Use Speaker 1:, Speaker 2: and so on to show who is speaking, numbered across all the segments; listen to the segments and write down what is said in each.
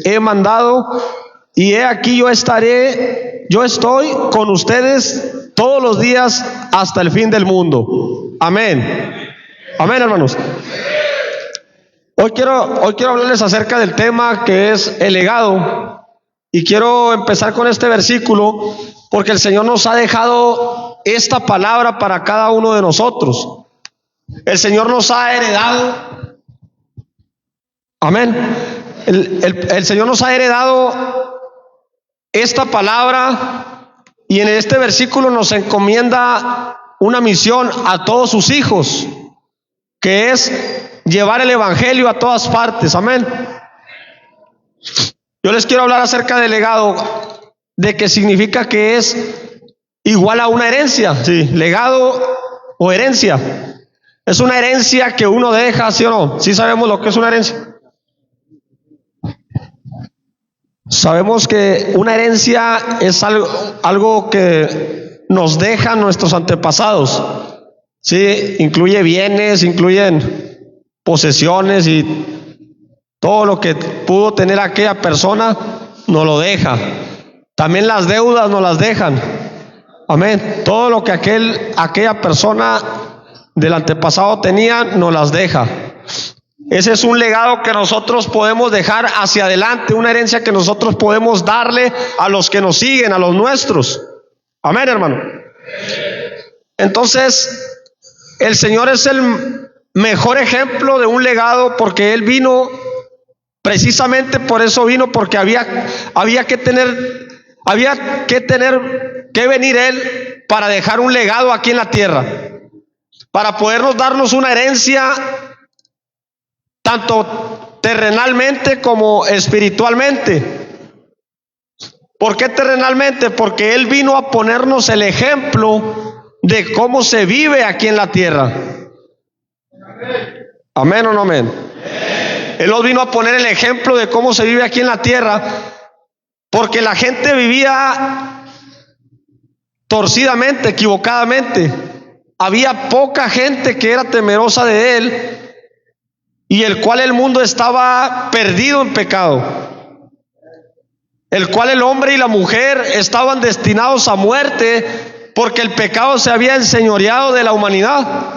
Speaker 1: he mandado, y he aquí yo estoy con ustedes todos los días hasta el fin del mundo. Amén. Amén, hermanos. Hoy quiero hablarles acerca del tema que es el legado, y quiero empezar con este versículo porque el Señor nos ha dejado esta palabra para cada uno de nosotros. El Señor nos ha heredado, amén, el Señor nos ha heredado esta palabra, y en este versículo nos encomienda una misión a todos sus hijos, que es llevar el evangelio a todas partes. Amén. Yo les quiero hablar acerca del legado, de qué significa que es igual a una herencia. Sí, legado o herencia. Es una herencia que uno deja, ¿sí o no? ¿Sí sabemos lo que es una herencia? Sabemos que una herencia es algo que nos dejan nuestros antepasados. Sí, incluye bienes, incluyen posesiones, y todo lo que pudo tener aquella persona nos lo deja. También las deudas nos las dejan. Amén. Todo lo que aquella persona del antepasado tenía nos las deja. Ese es un legado que nosotros podemos dejar hacia adelante, una herencia que nosotros podemos darle a los que nos siguen, a los nuestros. Amén, hermano. Entonces, el Señor es el mejor ejemplo de un legado, porque Él vino, precisamente por eso vino, porque había que venir Él para dejar un legado aquí en la tierra, para podernos darnos una herencia, tanto terrenalmente como espiritualmente. ¿Por qué terrenalmente? Porque Él vino a ponernos el ejemplo de cómo se vive aquí en la tierra. Amén o no amén. Él nos vino a poner el ejemplo de cómo se vive aquí en la tierra, porque la gente vivía torcidamente, equivocadamente. Había poca gente que era temerosa de Él, y el cual el mundo estaba perdido en pecado, el cual el hombre y la mujer estaban destinados a muerte, porque el pecado se había enseñoreado de la humanidad.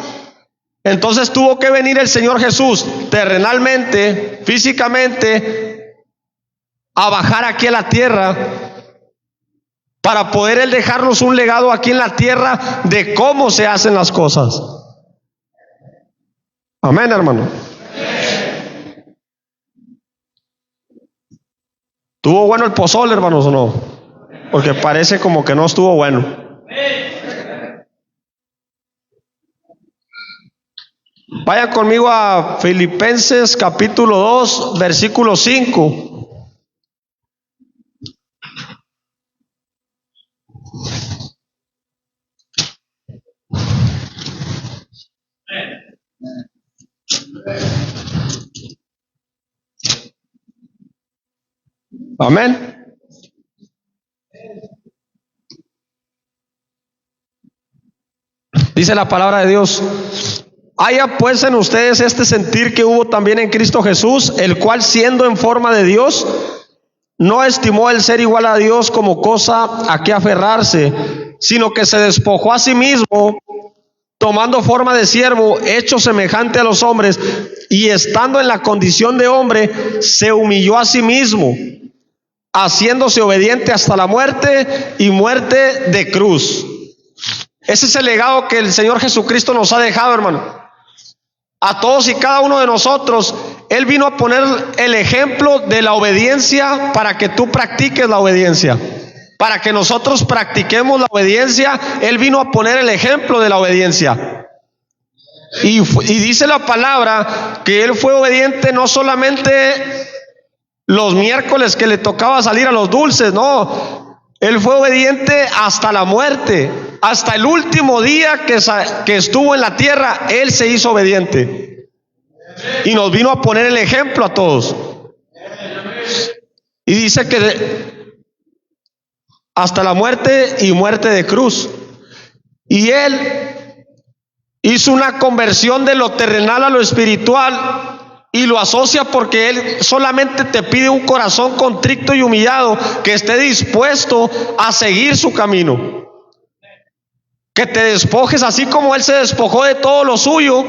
Speaker 1: Entonces tuvo que venir el Señor Jesús terrenalmente, físicamente, a bajar aquí a la tierra, para poder Él dejarnos un legado aquí en la tierra de cómo se hacen las cosas. Amén, hermano. ¿Tuvo bueno el pozole, hermanos, o no? Porque parece como que no estuvo bueno. Vayan conmigo a Filipenses capítulo 2, versículo 5. Amén. Dice la palabra de Dios: haya pues en ustedes este sentir que hubo también en Cristo Jesús, el cual, siendo en forma de Dios, no estimó el ser igual a Dios como cosa a que aferrarse, sino que se despojó a sí mismo, tomando forma de siervo, hecho semejante a los hombres, y estando en la condición de hombre, se humilló a sí mismo, haciéndose obediente hasta la muerte, y muerte de cruz. Ese es el legado que el Señor Jesucristo nos ha dejado, hermano. A todos y cada uno de nosotros, Él vino a poner el ejemplo de la obediencia para que tú practiques la obediencia. Para que nosotros practiquemos la obediencia, Él vino a poner el ejemplo de la obediencia. Y dice la palabra que Él fue obediente no solamente los miércoles que le tocaba salir a los dulces, no. Él fue obediente hasta la muerte. Hasta el último día que estuvo en la tierra, Él se hizo obediente. Y nos vino a poner el ejemplo a todos. Y dice que hasta la muerte y muerte de cruz. Y Él hizo una conversión de lo terrenal a lo espiritual, y lo asocia porque Él solamente te pide un corazón contrito y humillado que esté dispuesto a seguir su camino. Que te despojes así como Él se despojó de todo lo suyo.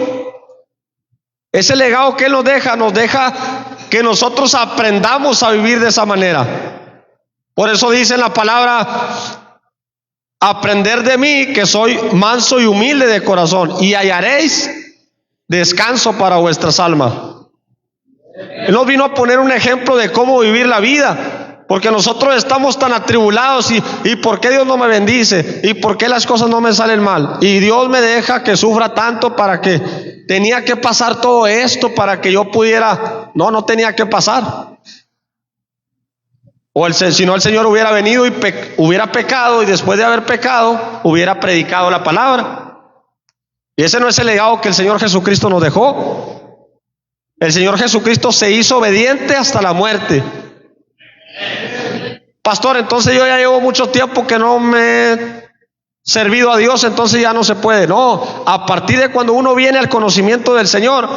Speaker 1: Ese legado que Él nos deja que nosotros aprendamos a vivir de esa manera. Por eso dice en la palabra: aprender de mí, que soy manso y humilde de corazón, y hallaréis descanso para vuestras almas. Él nos vino a poner un ejemplo de cómo vivir la vida, porque nosotros estamos tan atribulados y ¿por qué Dios no me bendice? ¿Y por qué las cosas no me salen mal? Y Dios me deja que sufra tanto para que tenía que pasar todo esto para que yo pudiera. No tenía que pasar. O si no, el Señor hubiera venido y hubiera pecado, y después de haber pecado hubiera predicado la palabra. Y ese no es el legado que el Señor Jesucristo nos dejó. El Señor Jesucristo se hizo obediente hasta la muerte. Pastor, entonces yo ya llevo mucho tiempo que no me he servido a Dios, entonces ya no se puede. No, a partir de cuando uno viene al conocimiento del Señor,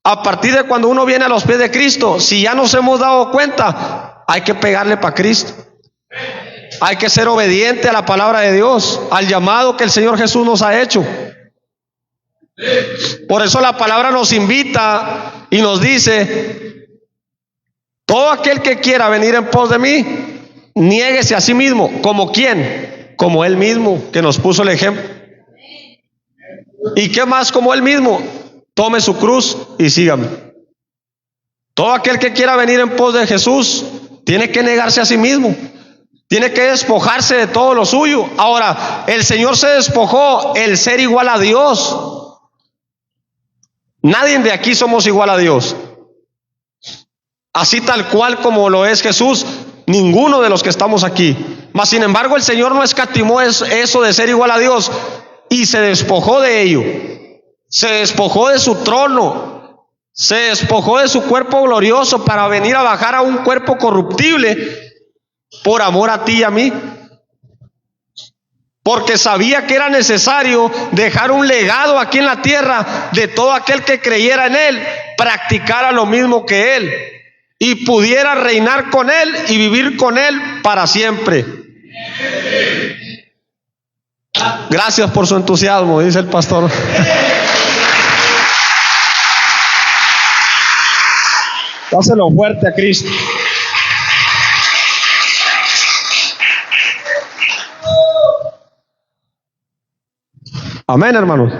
Speaker 1: a partir de cuando uno viene a los pies de Cristo, si ya nos hemos dado cuenta, hay que pegarle para Cristo. Hay que ser obediente a la palabra de Dios, al llamado que el Señor Jesús nos ha hecho. Por eso la palabra nos invita y nos dice: todo aquel que quiera venir en pos de mí, niéguese a sí mismo. ¿Como quién? Como Él mismo, que nos puso el ejemplo. ¿Y qué más como Él mismo? Tome su cruz y sígame. Todo aquel que quiera venir en pos de Jesús tiene que negarse a sí mismo, tiene que despojarse de todo lo suyo. Ahora, el Señor se despojó el ser igual a Dios. Nadie de aquí somos igual a Dios, así tal cual como lo es Jesús. Ninguno de los que estamos aquí. Mas sin embargo, el Señor no escatimó eso de ser igual a Dios, y se despojó de ello. Se despojó de su trono, se despojó de su cuerpo glorioso para venir a bajar a un cuerpo corruptible por amor a ti y a mí, porque sabía que era necesario dejar un legado aquí en la tierra de todo aquel que creyera en Él, practicara lo mismo que Él y pudiera reinar con Él y vivir con Él para siempre. Gracias por su entusiasmo, dice el pastor. Dáselo fuerte a Cristo. Amén, hermanos.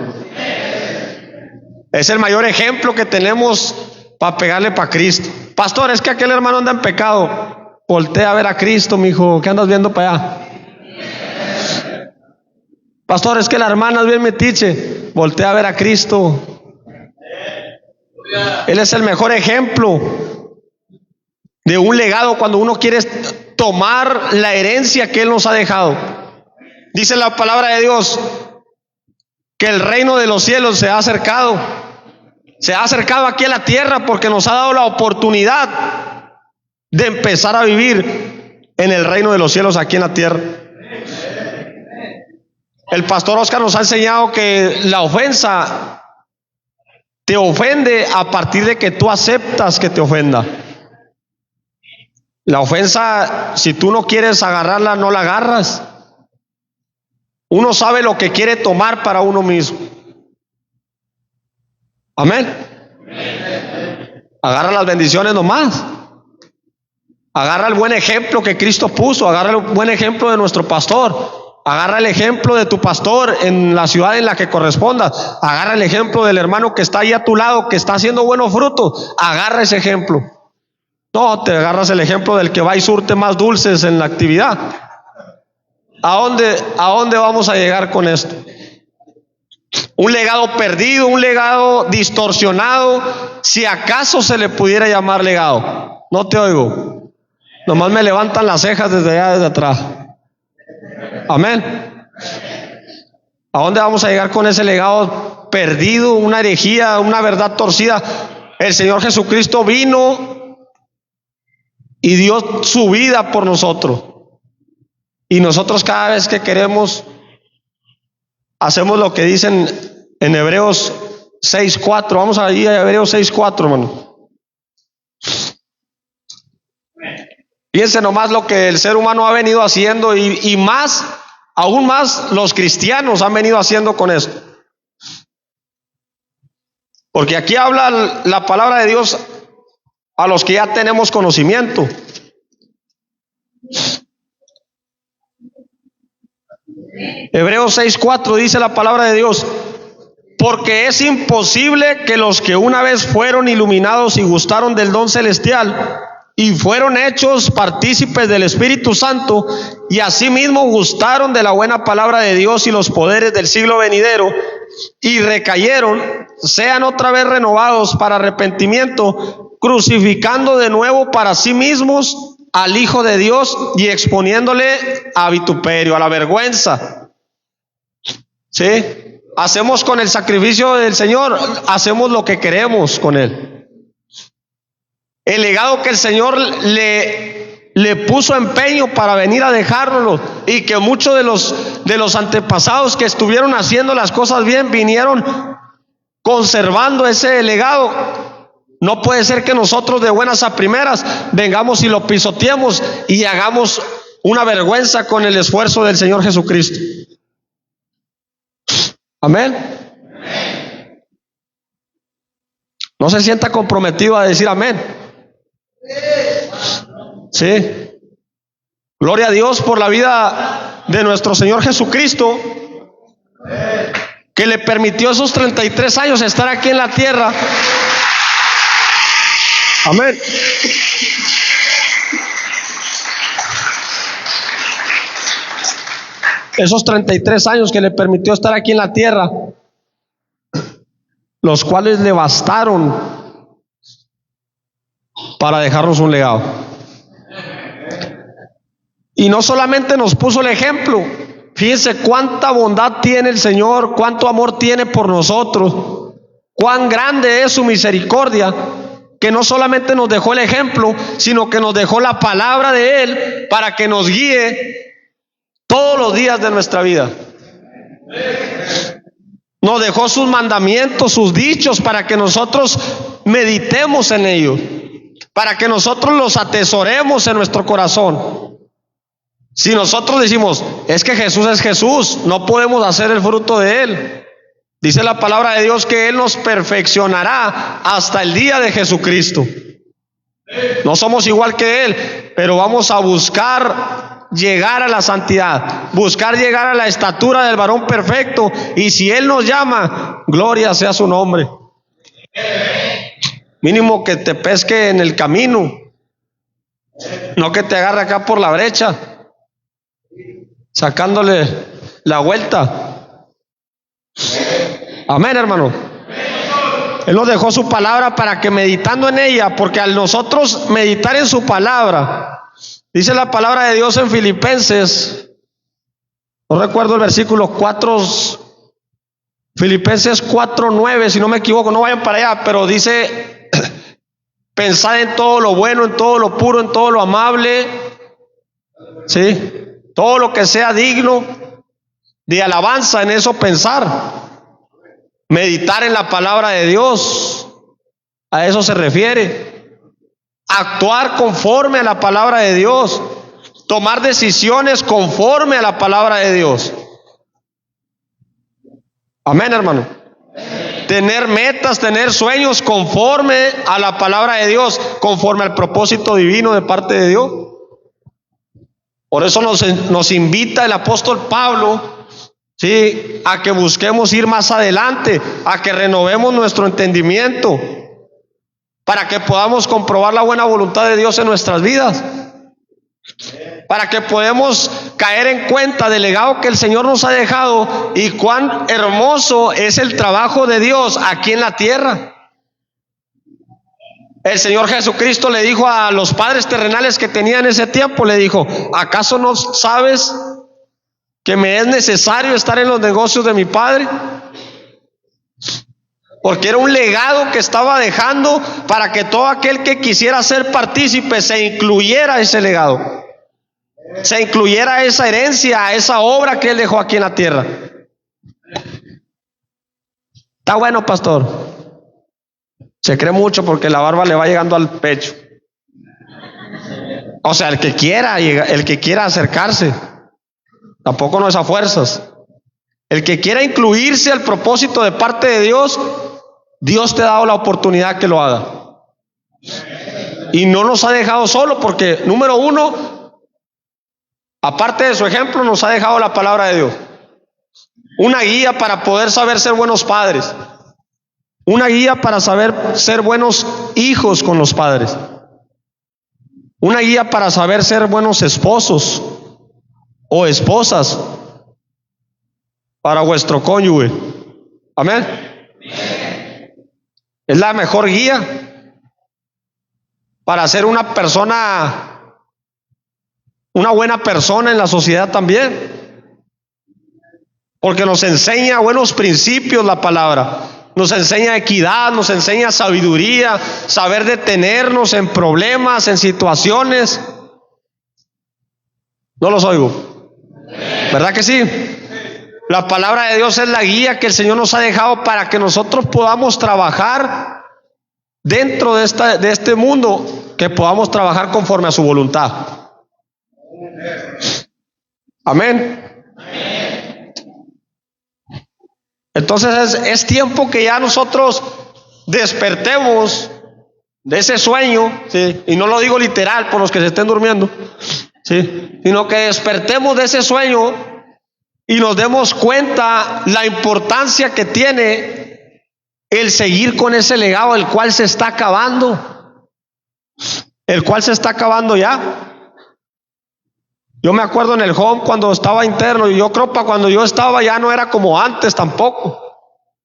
Speaker 1: Es el mayor ejemplo que tenemos para pegarle para Cristo. Pastor, es que aquel hermano anda en pecado. Voltea a ver a Cristo, mijo. ¿Qué andas viendo para allá? Pastor, es que la hermana es bien metiche. Voltea a ver a Cristo. Él es el mejor ejemplo de un legado cuando uno quiere tomar la herencia que Él nos ha dejado. Dice la palabra de Dios que el reino de los cielos se ha acercado aquí a la tierra, porque nos ha dado la oportunidad de empezar a vivir en el reino de los cielos aquí en la tierra. El pastor Oscar nos ha enseñado que la ofensa te ofende a partir de que tú aceptas que te ofenda. La ofensa, si tú no quieres agarrarla, no la agarras. Uno sabe lo que quiere tomar para uno mismo. Amén. Agarra las bendiciones nomás. Agarra el buen ejemplo que Cristo puso. Agarra el buen ejemplo de nuestro pastor. Agarra el ejemplo de tu pastor en la ciudad en la que corresponda. Agarra el ejemplo del hermano que está ahí a tu lado, que está haciendo buenos frutos. Agarra ese ejemplo. No, te agarras el ejemplo del que va y surte más dulces en la actividad. ¿A dónde vamos a llegar con esto? Un legado perdido, un legado distorsionado, si acaso se le pudiera llamar legado. No te oigo. Nomás me levantan las cejas desde allá, desde atrás. Amén. ¿A dónde vamos a llegar con ese legado perdido? Una herejía, una verdad torcida. El Señor Jesucristo vino y dio su vida por nosotros. Y nosotros cada vez que queremos, hacemos lo que dicen en Hebreos 6:4. Vamos a ir a Hebreos 6:4, hermano. Fíjense nomás lo que el ser humano ha venido haciendo y más, aún más los cristianos han venido haciendo con esto. Porque aquí habla la palabra de Dios a los que ya tenemos conocimiento. Hebreos 6:4 dice la palabra de Dios: porque es imposible que los que una vez fueron iluminados y gustaron del don celestial y fueron hechos partícipes del Espíritu Santo y asimismo gustaron de la buena palabra de Dios y los poderes del siglo venidero y recayeron, sean otra vez renovados para arrepentimiento, crucificando de nuevo para sí mismos al Hijo de Dios y exponiéndole a vituperio, a la vergüenza. ¿Sí? Hacemos con el sacrificio del Señor, hacemos lo que queremos con Él. El legado que el Señor le puso empeño para venir a dejárnoslo, y que muchos de los antepasados que estuvieron haciendo las cosas bien vinieron conservando ese legado. No puede ser que nosotros de buenas a primeras vengamos y lo pisoteemos y hagamos una vergüenza con el esfuerzo del Señor Jesucristo. Amén. No se sienta comprometido a decir amén. Sí. Gloria a Dios por la vida de nuestro Señor Jesucristo, que le permitió esos 33 años estar aquí en la tierra. Amén. Esos 33 años que le permitió estar aquí en la tierra, los cuales le bastaron para dejarnos un legado. Y no solamente nos puso el ejemplo, fíjense cuánta bondad tiene el Señor, cuánto amor tiene por nosotros, cuán grande es su misericordia, que no solamente nos dejó el ejemplo, sino que nos dejó la palabra de Él para que nos guíe todos los días de nuestra vida. Nos dejó sus mandamientos, sus dichos, para que nosotros meditemos en ellos, para que nosotros los atesoremos en nuestro corazón. Si nosotros decimos, es que Jesús es Jesús, no podemos hacer el fruto de Él. Dice la palabra de Dios que Él nos perfeccionará hasta el día de Jesucristo. No somos igual que Él, pero vamos a buscar llegar a la santidad, buscar llegar a la estatura del varón perfecto, y si Él nos llama, gloria sea su nombre. Mínimo que te pesque en el camino, no que te agarre acá por la brecha, sacándole la vuelta. Amén, hermano. Él nos dejó su palabra para que meditando en ella, porque al nosotros meditar en su palabra, dice la palabra de Dios en Filipenses, no recuerdo el versículo 4, Filipenses 4:9, si no me equivoco, no vayan para allá, pero dice, pensad en todo lo bueno, en todo lo puro, en todo lo amable, ¿sí? Todo lo que sea digno de alabanza, en eso pensar. Meditar en la palabra de Dios, a eso se refiere. Actuar conforme a la palabra de Dios, tomar decisiones conforme a la palabra de Dios. Amén, hermano. Tener metas, tener sueños conforme a la palabra de Dios, conforme al propósito divino de parte de Dios. Por eso nos invita el apóstol Pablo, sí, a que busquemos ir más adelante, a que renovemos nuestro entendimiento, para que podamos comprobar la buena voluntad de Dios en nuestras vidas, para que podamos caer en cuenta del legado que el Señor nos ha dejado y cuán hermoso es el trabajo de Dios aquí en la tierra. El Señor Jesucristo le dijo a los padres terrenales que tenían ese tiempo, le dijo, ¿acaso no sabes que me es necesario estar en los negocios de mi Padre? Porque era un legado que estaba dejando para que todo aquel que quisiera ser partícipe se incluyera ese legado, se incluyera esa herencia, esa obra que Él dejó aquí en la tierra. Está bueno, pastor. Se cree mucho porque la barba le va llegando al pecho. O sea, el que quiera acercarse, tampoco no es a fuerzas. El que quiera incluirse al propósito de parte de Dios, Dios te ha dado la oportunidad que lo haga. Y no nos ha dejado solo, porque número uno, aparte de su ejemplo, nos ha dejado la palabra de Dios. Una guía para poder saber ser buenos padres. Una guía para saber ser buenos hijos con los padres. Una guía para saber ser buenos esposos o esposas para vuestro cónyuge. Amén. Es la mejor guía para ser una buena persona en la sociedad también. Porque nos enseña buenos principios la palabra. Nos enseña equidad, nos enseña sabiduría, saber detenernos en problemas, en situaciones. No los oigo. ¿Verdad que sí? La palabra de Dios es la guía que el Señor nos ha dejado para que nosotros podamos trabajar dentro de este mundo, que podamos trabajar conforme a su voluntad. Amén. Entonces es tiempo que ya nosotros despertemos de ese sueño, ¿sí? Y no lo digo literal por los que se estén durmiendo, ¿sí? Sino que despertemos de ese sueño y nos demos cuenta la importancia que tiene el seguir con ese legado, el cual se está acabando, ya. Yo me acuerdo en el home cuando estaba interno, y yo creo que cuando yo estaba ya no era como antes tampoco,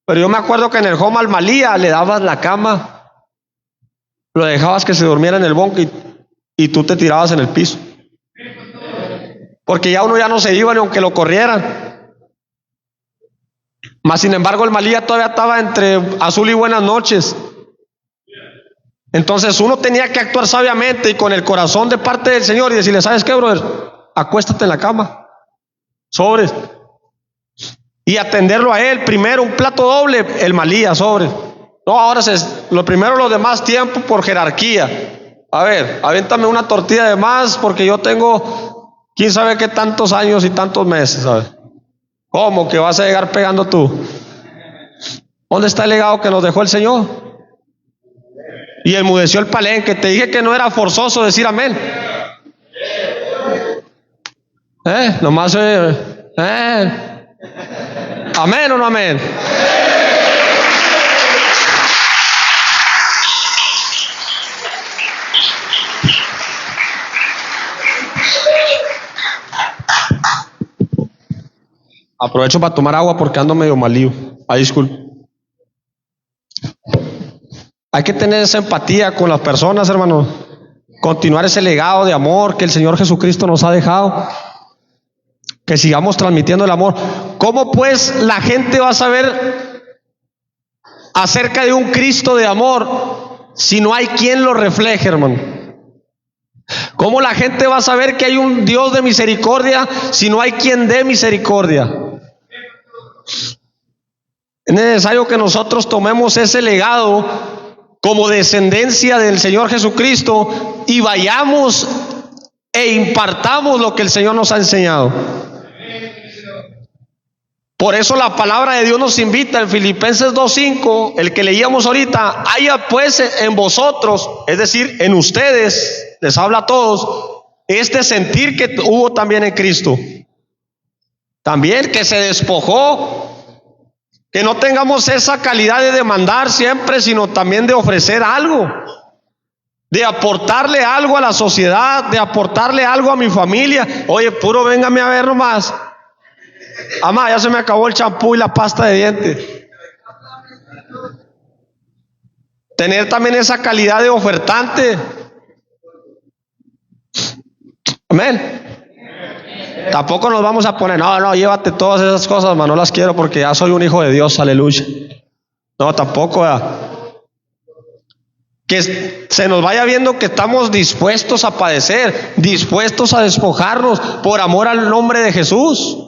Speaker 1: pero yo me acuerdo que en el home al malía le dabas la cama, lo dejabas que se durmiera en el bunk y tú te tirabas en el piso, porque ya uno ya no se iba ni aunque lo corrieran. Mas sin embargo el malía todavía estaba entre azul y buenas noches. Entonces uno tenía que actuar sabiamente y con el corazón de parte del Señor y decirle: ¿sabes qué, brother? Acuéstate en la cama, sobres, y atenderlo a él. Primero un plato doble, el malía, sobres. No, ahora lo primero, los demás tiempo por jerarquía. A ver, avéntame una tortilla de más porque yo tengo quién sabe qué tantos años y tantos meses, ¿sabes? ¿Cómo que vas a llegar pegando tú? ¿Dónde está el legado que nos dejó el Señor? Y enmudeció el palenque. Te dije que no era forzoso decir amén. Nomás amén o no amén. Aprovecho para tomar agua porque ando medio malío. Disculpe. Hay que tener esa empatía con las personas, hermanos. Continuar ese legado de amor que el Señor Jesucristo nos ha dejado. Que sigamos transmitiendo el amor. ¿Cómo pues la gente va a saber acerca de un Cristo de amor si no hay quien lo refleje, hermano? ¿Cómo la gente va a saber que hay un Dios de misericordia si no hay quien dé misericordia? Es necesario que nosotros tomemos ese legado como descendencia del Señor Jesucristo y vayamos e impartamos lo que el Señor nos ha enseñado. Por eso la palabra de Dios nos invita en Filipenses 2:5, el que leíamos ahorita: haya pues en vosotros, es decir, en ustedes, les habla a todos, este sentir que hubo también en Cristo. También que se despojó, que no tengamos esa calidad de demandar siempre, sino también de ofrecer algo, de aportarle algo a la sociedad, de aportarle algo a mi familia. Oye, puro véngame a ver nomás. Amá, ya se me acabó el champú y la pasta de dientes. Tener también esa calidad de ofertante. Amén. Tampoco nos vamos a poner: no, llévate todas esas cosas, man, no las quiero porque ya soy un hijo de Dios, aleluya. No, tampoco, que se nos vaya viendo que estamos dispuestos a padecer, dispuestos a despojarnos por amor al nombre de Jesús.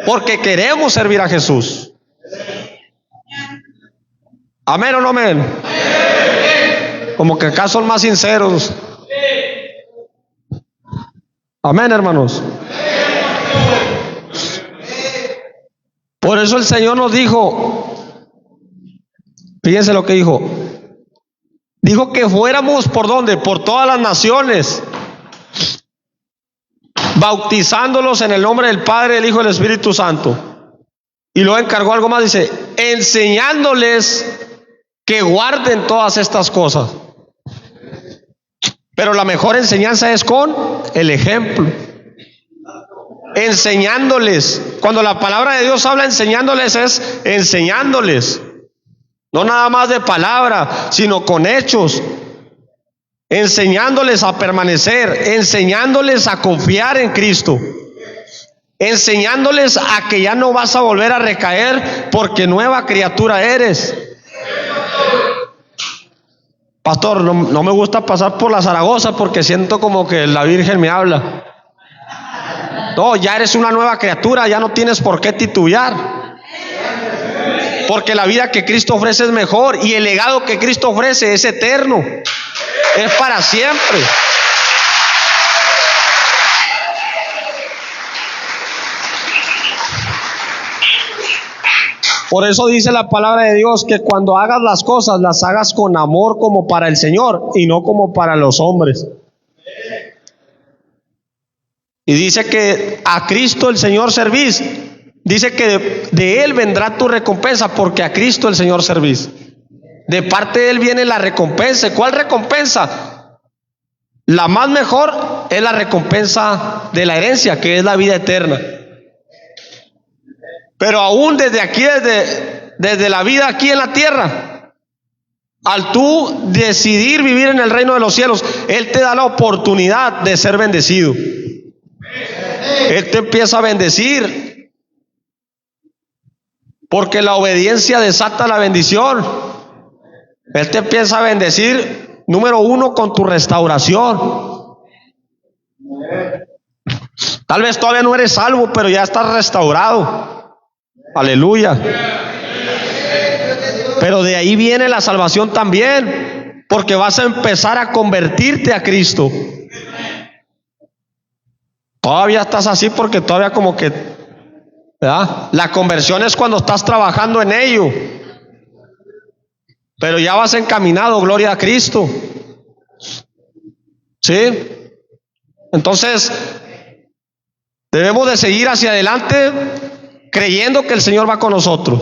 Speaker 1: Porque queremos servir a Jesús. Amén o no amén. Como que acá son más sinceros. Amén, hermanos. Por eso el Señor nos dijo, fíjense lo que dijo. Dijo que fuéramos ¿por dónde? Por todas las naciones, bautizándolos en el nombre del Padre, del Hijo y del Espíritu Santo. Y luego encargó algo más, dice, enseñándoles que guarden todas estas cosas. Pero la mejor enseñanza es con el ejemplo. Enseñándoles. Cuando la palabra de Dios habla enseñándoles, es enseñándoles. No nada más de palabra, sino con hechos. Enseñándoles a permanecer, enseñándoles a confiar en Cristo, enseñándoles a que ya no vas a volver a recaer porque nueva criatura eres. Pastor, no me gusta pasar por la Zaragoza porque siento como que la Virgen me habla. No, ya eres una nueva criatura, ya no tienes por qué titubear. Porque la vida que Cristo ofrece es mejor y el legado que Cristo ofrece es eterno, es para siempre. Por eso dice la palabra de Dios que cuando hagas las cosas, las hagas con amor como para el Señor y no como para los hombres. Y dice que a Cristo el Señor servís. Dice que de Él vendrá tu recompensa, porque a Cristo el Señor servís. De parte de Él viene la recompensa. ¿Cuál recompensa? La más mejor es la recompensa de la herencia, que es la vida eterna. Pero aún desde aquí, desde la vida aquí en la tierra, al tú decidir vivir en el reino de los cielos, Él te da la oportunidad de ser bendecido. Él te empieza a bendecir, porque la obediencia desata la bendición. Él te empieza a bendecir, número uno, con tu restauración. Tal vez todavía no eres salvo, pero ya estás restaurado. Aleluya. Pero de ahí viene la salvación también, porque vas a empezar a convertirte a Cristo. Todavía estás así porque todavía como que, ¿verdad? La conversión es cuando estás trabajando en ello. Pero ya vas encaminado, gloria a Cristo. ¿Sí? Entonces, debemos de seguir hacia adelante creyendo que el Señor va con nosotros.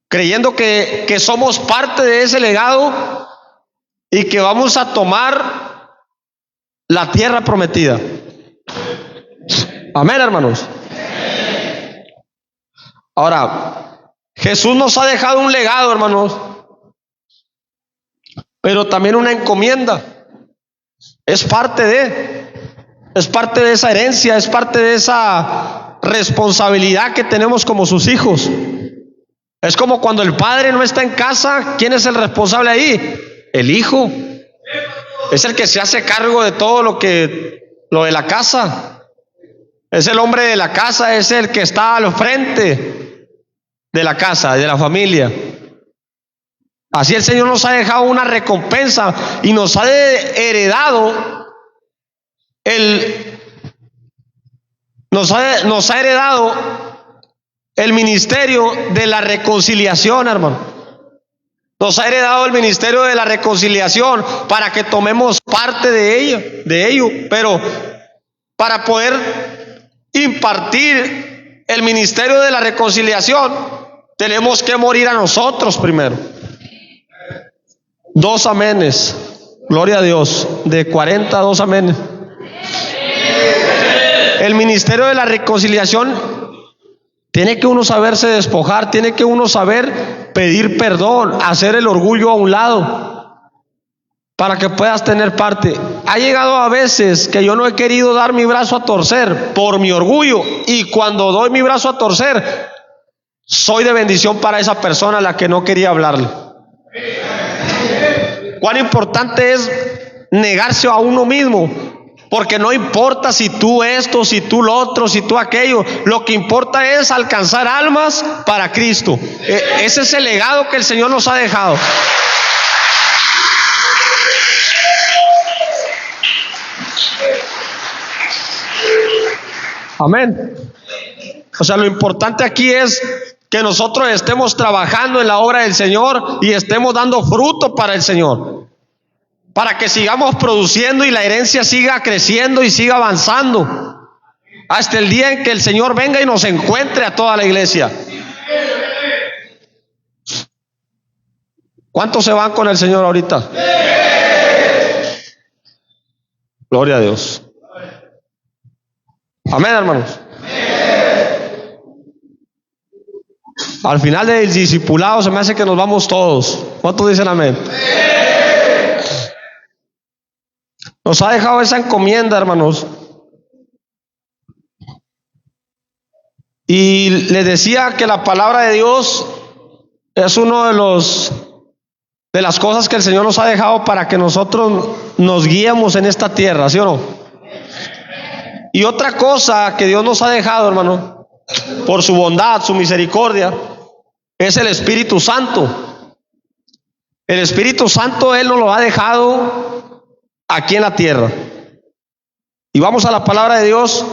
Speaker 1: Creyendo que somos parte de ese legado y que vamos a tomar la tierra prometida. Amén, hermanos. Ahora, Jesús nos ha dejado un legado, hermanos, pero también una encomienda. Es parte de esa herencia, es parte de esa responsabilidad que tenemos como sus hijos. Es como cuando el padre no está en casa, ¿quién es el responsable ahí? El hijo. Es el que se hace cargo de todo lo de la casa. Es el hombre de la casa, es el que está al frente de la casa, de la familia. Así el Señor nos ha dejado una recompensa y nos ha heredado nos ha heredado el ministerio de la reconciliación, hermano. Nos ha heredado el ministerio de la reconciliación para que tomemos parte de ello. Pero para poder impartir el ministerio de la reconciliación, tenemos que morir a nosotros primero. 2 amenes. Gloria a Dios. De 40 a 2 amenes. El ministerio de la reconciliación tiene que uno saberse despojar, tiene que uno saber pedir perdón, hacer el orgullo a un lado para que puedas tener parte. Ha llegado a veces que yo no he querido dar mi brazo a torcer por mi orgullo, y cuando doy mi brazo a torcer soy de bendición para esa persona a la que no quería hablarle. Cuán importante es negarse a uno mismo, porque no importa si tú esto, si tú lo otro, si tú aquello. Lo que importa es alcanzar almas para Cristo. Ese es el legado que el Señor nos ha dejado. Amén. O sea, lo importante aquí es que nosotros estemos trabajando en la obra del Señor y estemos dando fruto para el Señor, para que sigamos produciendo y la herencia siga creciendo y siga avanzando hasta el día en que el Señor venga y nos encuentre a toda la iglesia. ¿Cuántos se van con el Señor ahorita? Gloria a Dios. Amén, hermanos. Al final del discipulado se me hace que nos vamos todos. ¿Cuántos dicen amén? Nos ha dejado esa encomienda, hermanos. Y les decía que la palabra de Dios es uno de las cosas que el Señor nos ha dejado para que nosotros nos guiemos en esta tierra, ¿sí o no? Y otra cosa que Dios nos ha dejado, hermano, por su bondad, su misericordia, es el Espíritu Santo. El Espíritu Santo Él nos lo ha dejado aquí en la tierra. Y vamos a la palabra de Dios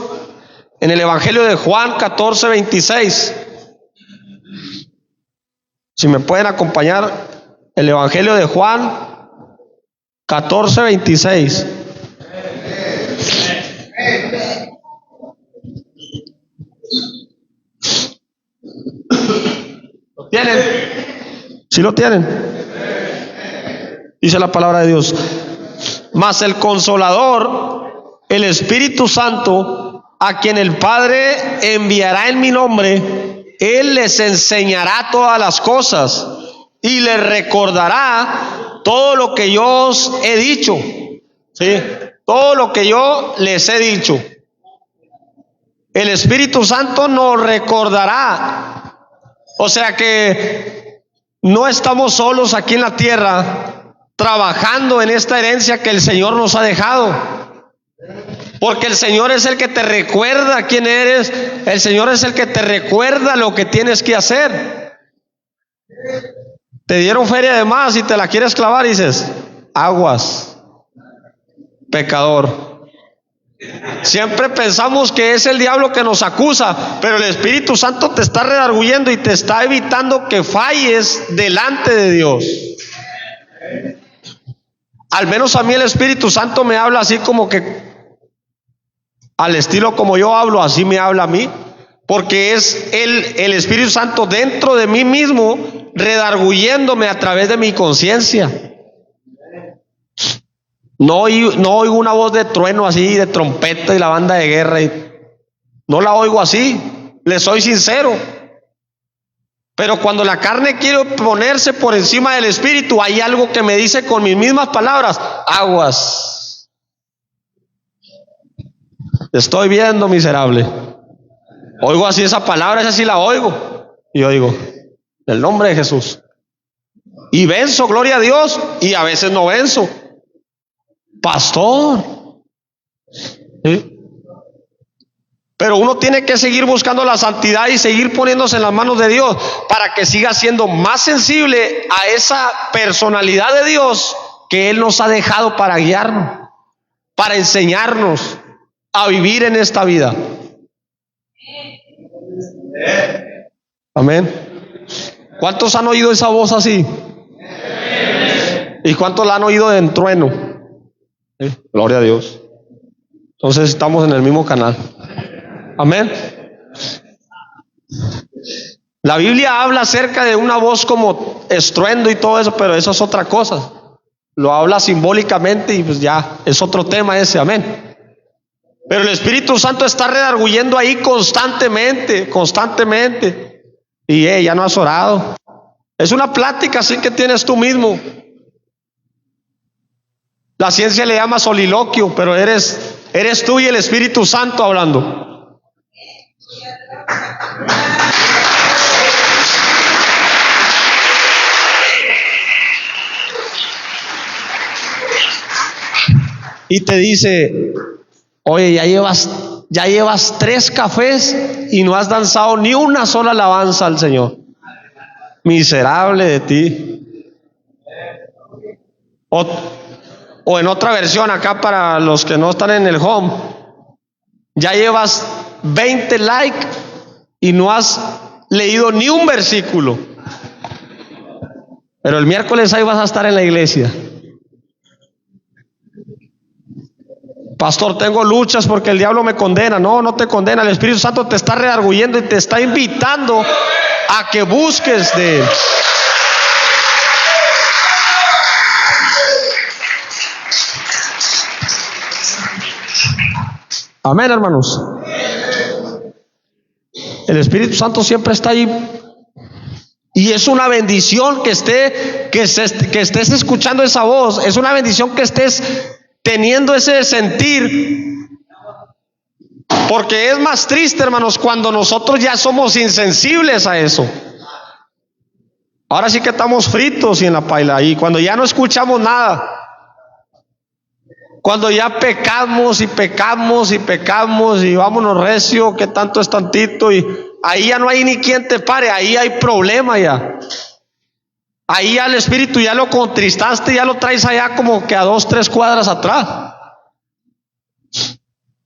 Speaker 1: en el Evangelio de Juan 14:26. Si me pueden acompañar, el Evangelio de Juan 14:26. ¿Lo tienen? ¿Sí lo tienen? Dice la palabra de Dios: mas el Consolador, el Espíritu Santo, a quien el Padre enviará en mi nombre, Él les enseñará todas las cosas y les recordará todo lo que yo os he dicho. ¿Sí? Todo lo que yo les he dicho. El Espíritu Santo nos recordará. O sea que no estamos solos aquí en la tierra trabajando en esta herencia que el Señor nos ha dejado. Porque el Señor es el que te recuerda quién eres. El Señor es el que te recuerda lo que tienes que hacer. Te dieron feria de más y te la quieres clavar y dices: aguas, pecador. Siempre pensamos que es el diablo que nos acusa, pero el Espíritu Santo te está redarguyendo y te está evitando que falles delante de Dios. Al menos a mí el Espíritu Santo me habla así como que al estilo como yo hablo, así me habla a mí, porque es el Espíritu Santo dentro de mí mismo redarguyéndome a través de mi conciencia. No oigo una voz de trueno así, de trompeta y la banda de guerra. No la oigo así, le soy sincero. Pero cuando la carne quiere ponerse por encima del Espíritu, hay algo que me dice con mis mismas palabras: aguas. Te estoy viendo, miserable. Oigo así esa palabra, esa sí la oigo. Y yo digo: en el nombre de Jesús. Y venzo, gloria a Dios, y a veces no venzo. Pastor, ¿sí? Pero uno tiene que seguir buscando la santidad y seguir poniéndose en las manos de Dios para que siga siendo más sensible a esa personalidad de Dios que Él nos ha dejado para guiarnos, para enseñarnos a vivir en esta vida. Amén. ¿Cuántos han oído esa voz así? ¿Y cuántos la han oído en trueno? Gloria a Dios. Entonces estamos en el mismo canal. Amén. La Biblia habla acerca de una voz como estruendo y todo eso, pero eso es otra cosa. Lo habla simbólicamente y pues ya es otro tema ese. Amén. Pero el Espíritu Santo está redarguyendo ahí constantemente. Y ya no has orado. Es una plática así que tienes tú mismo. La ciencia le llama soliloquio, pero eres tú y el Espíritu Santo hablando. Y te dice: oye, ya llevas 3 cafés y no has danzado ni una sola alabanza al Señor. Miserable de ti. O en otra versión acá para los que no están en el home, ya llevas 20 likes y no has leído ni un versículo. Pero el miércoles ahí vas a estar en la iglesia. Pastor, tengo luchas porque el diablo me condena. No, no te condena. El Espíritu Santo te está redarguyendo y te está invitando a que busques de Él. Amén, hermanos. El Espíritu Santo siempre está ahí. Y es una bendición que estés escuchando esa voz. Es una bendición que estés teniendo ese sentir. Porque es más triste, hermanos, cuando nosotros ya somos insensibles a eso. Ahora sí que estamos fritos y en la paila. Y cuando ya no escuchamos nada. Cuando ya pecamos y pecamos y pecamos y vámonos recio, que tanto es tantito, y ahí ya no hay ni quien te pare, ahí hay problema ya. Ahí ya el espíritu ya lo contristaste, ya lo traes allá como que a 2, 3 cuadras atrás.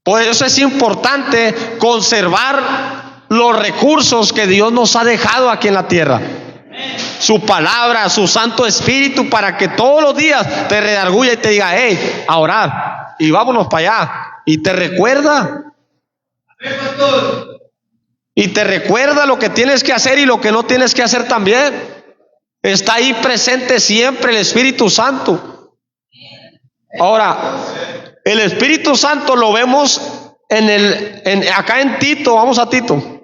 Speaker 1: Por eso es importante conservar los recursos que Dios nos ha dejado aquí en la tierra. Su palabra, su Santo Espíritu, para que todos los días te redarguya y te diga, hey, a orar, y vámonos para allá, y te recuerda. Y te recuerda lo que tienes que hacer y lo que no tienes que hacer también. Está ahí presente siempre el Espíritu Santo. Ahora, el Espíritu Santo lo vemos acá en Tito. Vamos a Tito.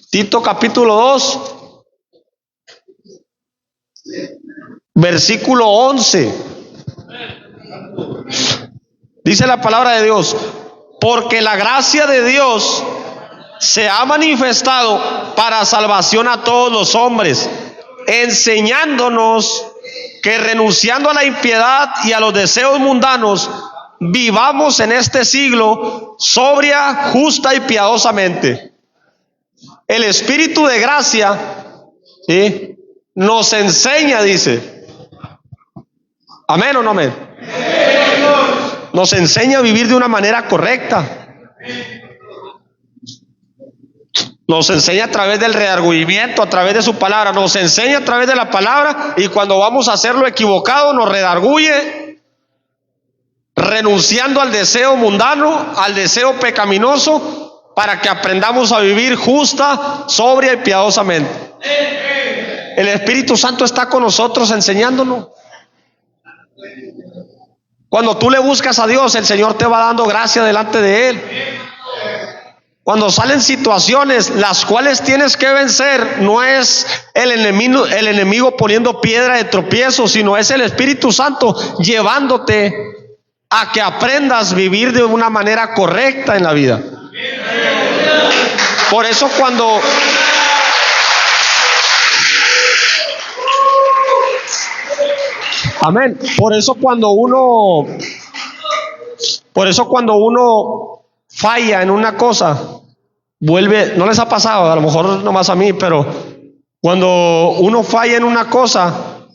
Speaker 1: Tito capítulo 2, versículo 11. Dice la palabra de Dios: porque la gracia de Dios se ha manifestado para salvación a todos los hombres, enseñándonos que renunciando a la impiedad y a los deseos mundanos, vivamos en este siglo sobria, justa y piadosamente. El Espíritu de gracia, ¿sí?, nos enseña, dice. ¿Amén o no amén? Nos enseña a vivir de una manera correcta. Nos enseña a través del redargüimiento, a través de su palabra. Nos enseña a través de la palabra, y cuando vamos a hacerlo equivocado nos redarguye, renunciando al deseo mundano, al deseo pecaminoso, para que aprendamos a vivir justa, sobria y piadosamente. El Espíritu Santo está con nosotros enseñándonos. Cuando tú le buscas a Dios, el Señor te va dando gracia delante de Él. Cuando salen situaciones las cuales tienes que vencer, no es el enemigo poniendo piedra de tropiezo, sino es el Espíritu Santo llevándote a que aprendas a vivir de una manera correcta en la vida. Por eso amén. Por eso cuando uno falla en una cosa, vuelve. No les ha pasado, a lo mejor nomás a mí, pero cuando uno falla en una cosa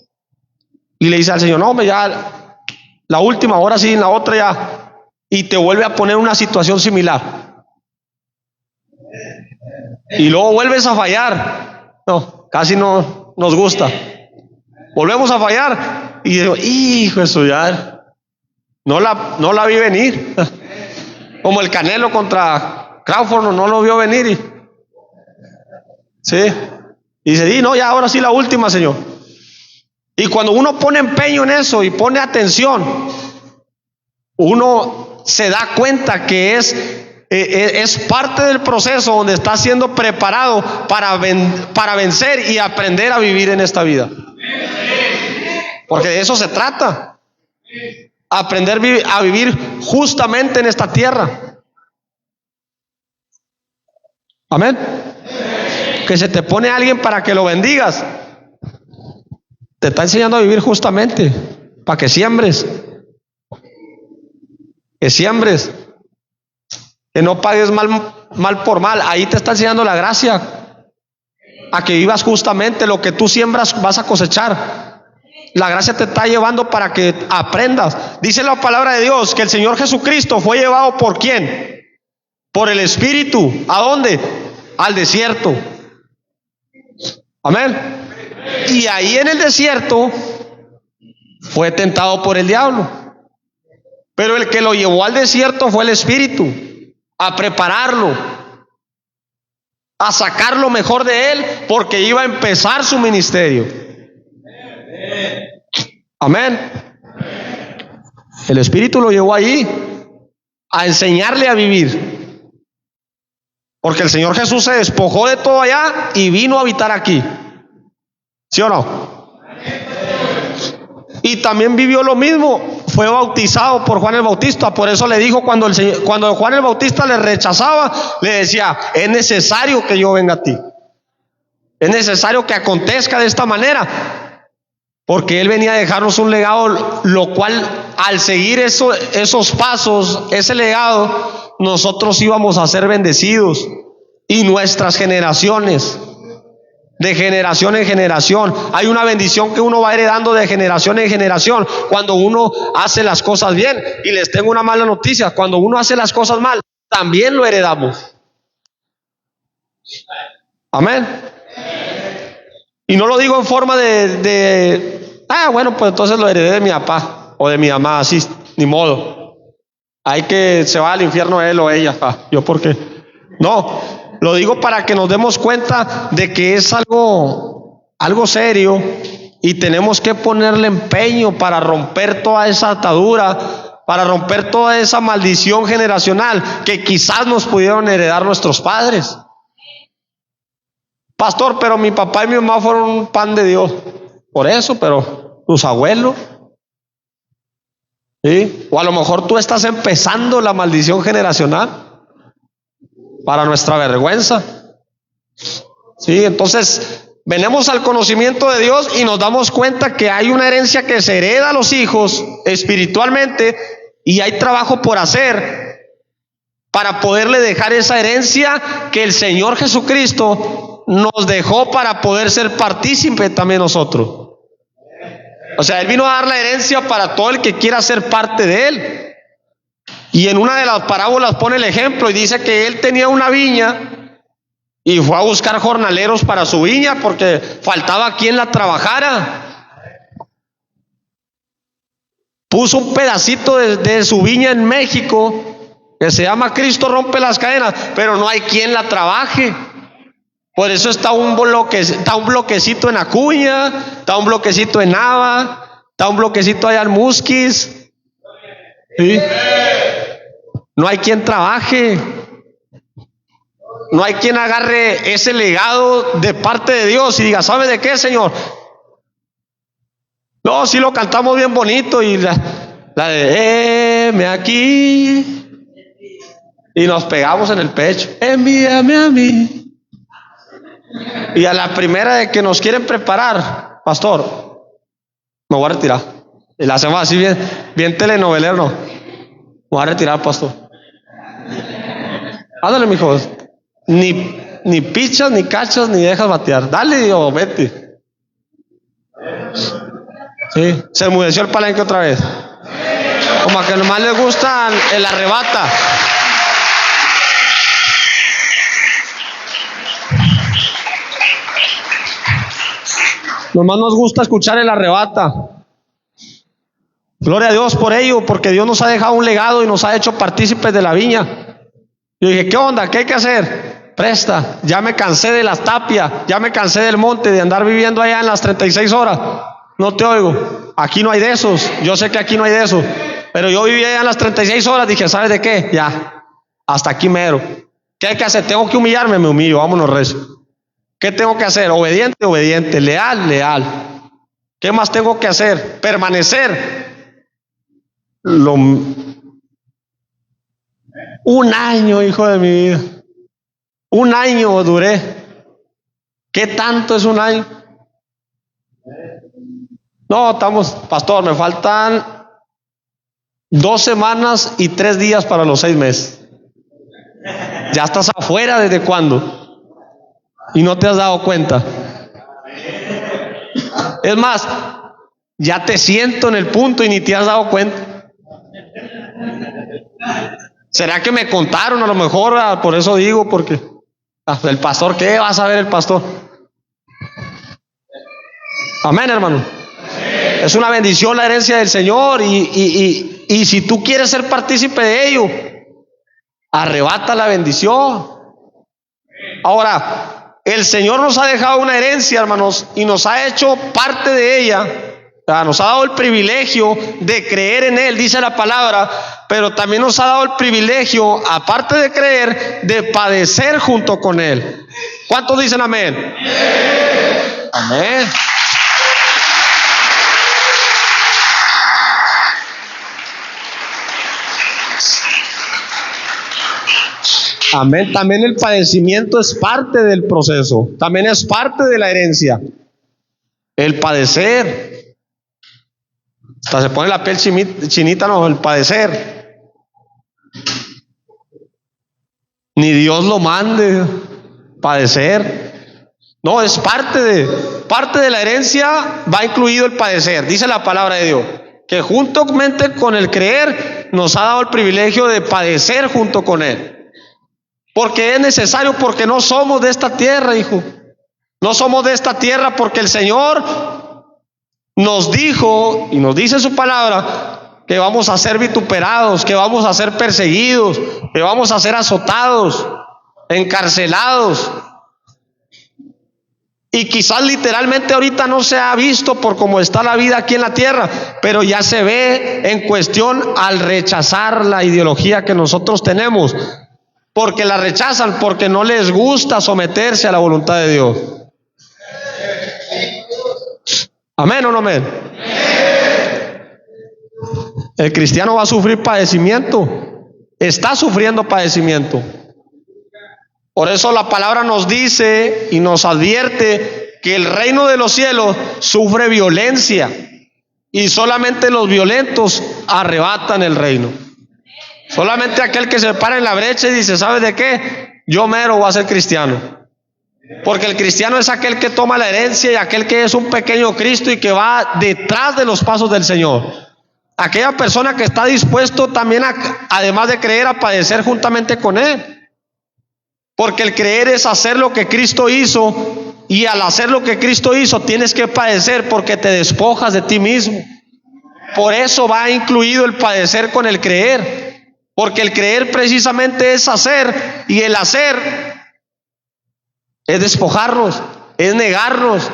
Speaker 1: y le dice al Señor, no, ya la última, ahora sí, en la otra ya, y te vuelve a poner una situación similar, y luego vuelves a fallar, no, casi no nos gusta. Volvemos a fallar y digo, hijo, eso ya no la vi venir. Como el Canelo contra Crawford, no lo vio venir. Sí. Y dice, no, ya ahora sí la última, Señor. Y cuando uno pone empeño en eso y pone atención, uno se da cuenta que es parte del proceso donde está siendo preparado para vencer y aprender a vivir en esta vida. Porque de eso se trata. Aprender a vivir justamente en esta tierra. Amén. Que se te pone alguien para que lo bendigas. Te está enseñando a vivir justamente, para que siembres. que siembres, que no pagues mal por mal. Ahí te está enseñando la gracia, a que vivas justamente. Lo que tú siembras vas a cosechar. La gracia te está llevando para que aprendas. Dice la palabra de Dios que el Señor Jesucristo fue llevado ¿por quién? Por el Espíritu. ¿A dónde? Al desierto. Amén. Y ahí en el desierto fue tentado por el diablo. Pero el que lo llevó al desierto fue el Espíritu, a prepararlo, a sacar lo mejor de él, porque iba a empezar su ministerio. Amén. El Espíritu lo llevó ahí a enseñarle a vivir, porque el Señor Jesús se despojó de todo allá y vino a habitar aquí. ¿Sí o no? Y también vivió lo mismo. Fue bautizado por Juan el Bautista. Por eso le dijo, cuando Juan el Bautista le rechazaba, le decía: es necesario que yo venga a ti, es necesario que acontezca de esta manera, porque él venía a dejarnos un legado, lo cual al seguir esos pasos, ese legado, nosotros íbamos a ser bendecidos, y nuestras generaciones, de generación en generación. Hay una bendición que uno va heredando de generación en generación cuando uno hace las cosas bien. Y les tengo una mala noticia: cuando uno hace las cosas mal, también lo heredamos. Amén. Y no lo digo en forma bueno, pues entonces lo heredé de mi papá o de mi mamá, así, ni modo. Hay que se va al infierno él o ella. ¿Yo por qué? No. Lo digo para que nos demos cuenta de que es algo serio, y tenemos que ponerle empeño para romper toda esa atadura, para romper toda esa maldición generacional que quizás nos pudieron heredar nuestros padres. Pastor, pero mi papá y mi mamá fueron un pan de Dios. Por eso, pero tus abuelos, ¿sí? O a lo mejor tú estás empezando la maldición generacional, para nuestra vergüenza. Sí, entonces venimos al conocimiento de Dios y nos damos cuenta que hay una herencia que se hereda a los hijos espiritualmente, y hay trabajo por hacer para poderle dejar esa herencia que el Señor Jesucristo nos dejó, para poder ser partícipe también nosotros. O sea, Él vino a dar la herencia para todo el que quiera ser parte de Él. Y en una de las parábolas pone el ejemplo y dice que él tenía una viña y fue a buscar jornaleros para su viña porque faltaba quien la trabajara. Puso un pedacito de su viña en México que se llama Cristo rompe las cadenas, pero no hay quien la trabaje. Por eso está un bloquecito en Acuña, está un bloquecito en Nava, está un bloquecito allá en Musquis. ¿Sí? No hay quien trabaje, no hay quien agarre ese legado de parte de Dios y diga: ¿sabe de qué, Señor? No, sí lo cantamos bien bonito, y la de heme aquí, y nos pegamos en el pecho: envíame a mí. Y a la primera de que nos quieren preparar: pastor, me voy a retirar. Y la hacemos así bien telenovelero, ¿no? Me voy a retirar, pastor. Ándale, mijos. Ni pichas, ni cachas, ni dejas batear. Dale, Dios, vete. Sí, se enmudeció el palenque otra vez. Como a que nomás les gusta el arrebata. Nomás nos gusta escuchar el arrebata. Gloria a Dios por ello, porque Dios nos ha dejado un legado y nos ha hecho partícipes de la viña. Yo dije: ¿qué onda? ¿Qué hay que hacer? Presta, ya me cansé de las tapias, ya me cansé del monte, de andar viviendo allá en las 36 horas. No te oigo. Aquí no hay de esos. Yo sé que aquí no hay de esos, pero yo vivía allá en las 36 horas. Dije: ¿sabes de qué? Ya, hasta aquí mero. ¿Qué hay que hacer? Tengo que humillarme, me humillo, vámonos recio. ¿Qué tengo que hacer? Obediente, obediente, leal, leal. ¿Qué más tengo que hacer? Permanecer. Un año, hijo de mi vida. Un año duré. ¿Qué tanto es un año? No, pastor, me faltan 2 semanas y 3 días para los 6 meses. Ya estás afuera ¿desde cuándo? Y no te has dado cuenta. Es más, ya te siento en el punto y ni te has dado cuenta. ¿Será que me contaron? A lo mejor, por eso digo, porque el pastor, ¿qué va a saber el pastor? Amén, hermano. Es una bendición la herencia del Señor y si tú quieres ser partícipe de ello, arrebata la bendición. Ahora, el Señor nos ha dejado una herencia, hermanos, y nos ha hecho parte de ella. Nos ha dado el privilegio de creer en Él, dice la palabra, pero también nos ha dado el privilegio, aparte de creer, de padecer junto con Él. ¿Cuántos dicen amén? Amén. Amén. También el padecimiento es parte del proceso, también es parte de la herencia. El padecer. Hasta se pone la piel chinita, no, el padecer. Ni Dios lo mande, padecer. No, es parte de la herencia, va incluido el padecer. Dice la palabra de Dios, que juntamente con el creer, nos ha dado el privilegio de padecer junto con Él. Porque es necesario, porque no somos de esta tierra, hijo. No somos de esta tierra porque el Señor nos dijo y nos dice su palabra que vamos a ser vituperados, que vamos a ser perseguidos, que vamos a ser azotados, encarcelados. Y quizás literalmente ahorita no se ha visto por cómo está la vida aquí en la tierra, pero ya se ve en cuestión al rechazar la ideología que nosotros tenemos. Porque la rechazan, porque no les gusta someterse a la voluntad de Dios. ¿Amén o no amén? El cristiano va a sufrir padecimiento. Está sufriendo padecimiento. Por eso la palabra nos dice y nos advierte que el reino de los cielos sufre violencia. Y solamente los violentos arrebatan el reino. Solamente aquel que se para en la brecha y dice, ¿sabes de qué? Yo mero voy a ser cristiano. Porque el cristiano es aquel que toma la herencia y aquel que es un pequeño Cristo y que va detrás de los pasos del Señor. Aquella persona que está dispuesto también, además de creer, a padecer juntamente con Él. Porque el creer es hacer lo que Cristo hizo, y al hacer lo que Cristo hizo tienes que padecer porque te despojas de ti mismo. Por eso va incluido el padecer con el creer. Porque el creer precisamente es hacer, y el hacer es despojarnos, es negarnos,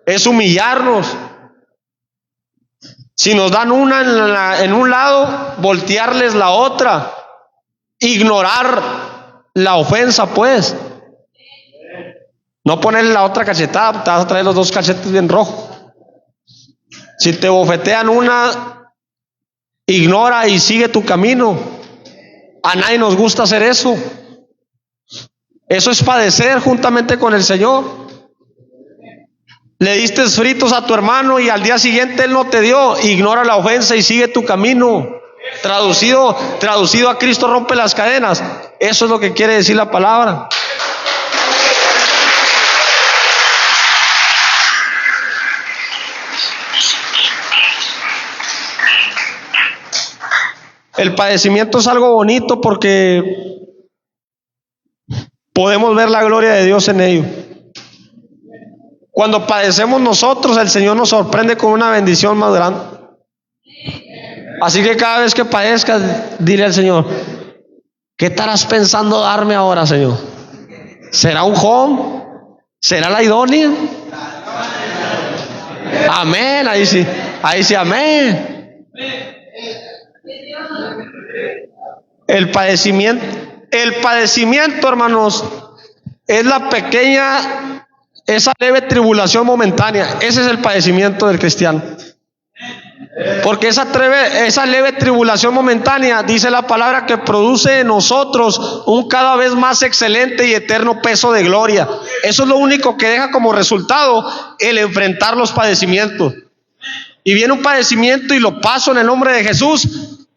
Speaker 1: es humillarnos. Si nos dan una en un lado, voltearles la otra, ignorar la ofensa, pues. No ponerle la otra cachetada, te vas a traer los 2 cachetes bien rojos. Si te bofetean una, ignora y sigue tu camino. A nadie nos gusta hacer eso. Eso es padecer juntamente con el Señor. Le diste fritos a tu hermano y al día siguiente él no te dio. Ignora la ofensa y sigue tu camino. Traducido a Cristo rompe las cadenas. Eso es lo que quiere decir la palabra. El padecimiento es algo bonito porque podemos ver la gloria de Dios en ello. Cuando padecemos nosotros, el Señor nos sorprende con una bendición más grande. Así que cada vez que padezcas, dile al Señor, ¿qué estarás pensando darme ahora, Señor? ¿Será un home? ¿Será la idónea? Amén, ahí sí, amén. El padecimiento, hermanos, es esa leve tribulación momentánea. Ese es el padecimiento del cristiano. Porque esa leve tribulación momentánea, dice la palabra, que produce en nosotros un cada vez más excelente y eterno peso de gloria. Eso es lo único que deja como resultado el enfrentar los padecimientos. Y viene un padecimiento y lo paso en el nombre de Jesús,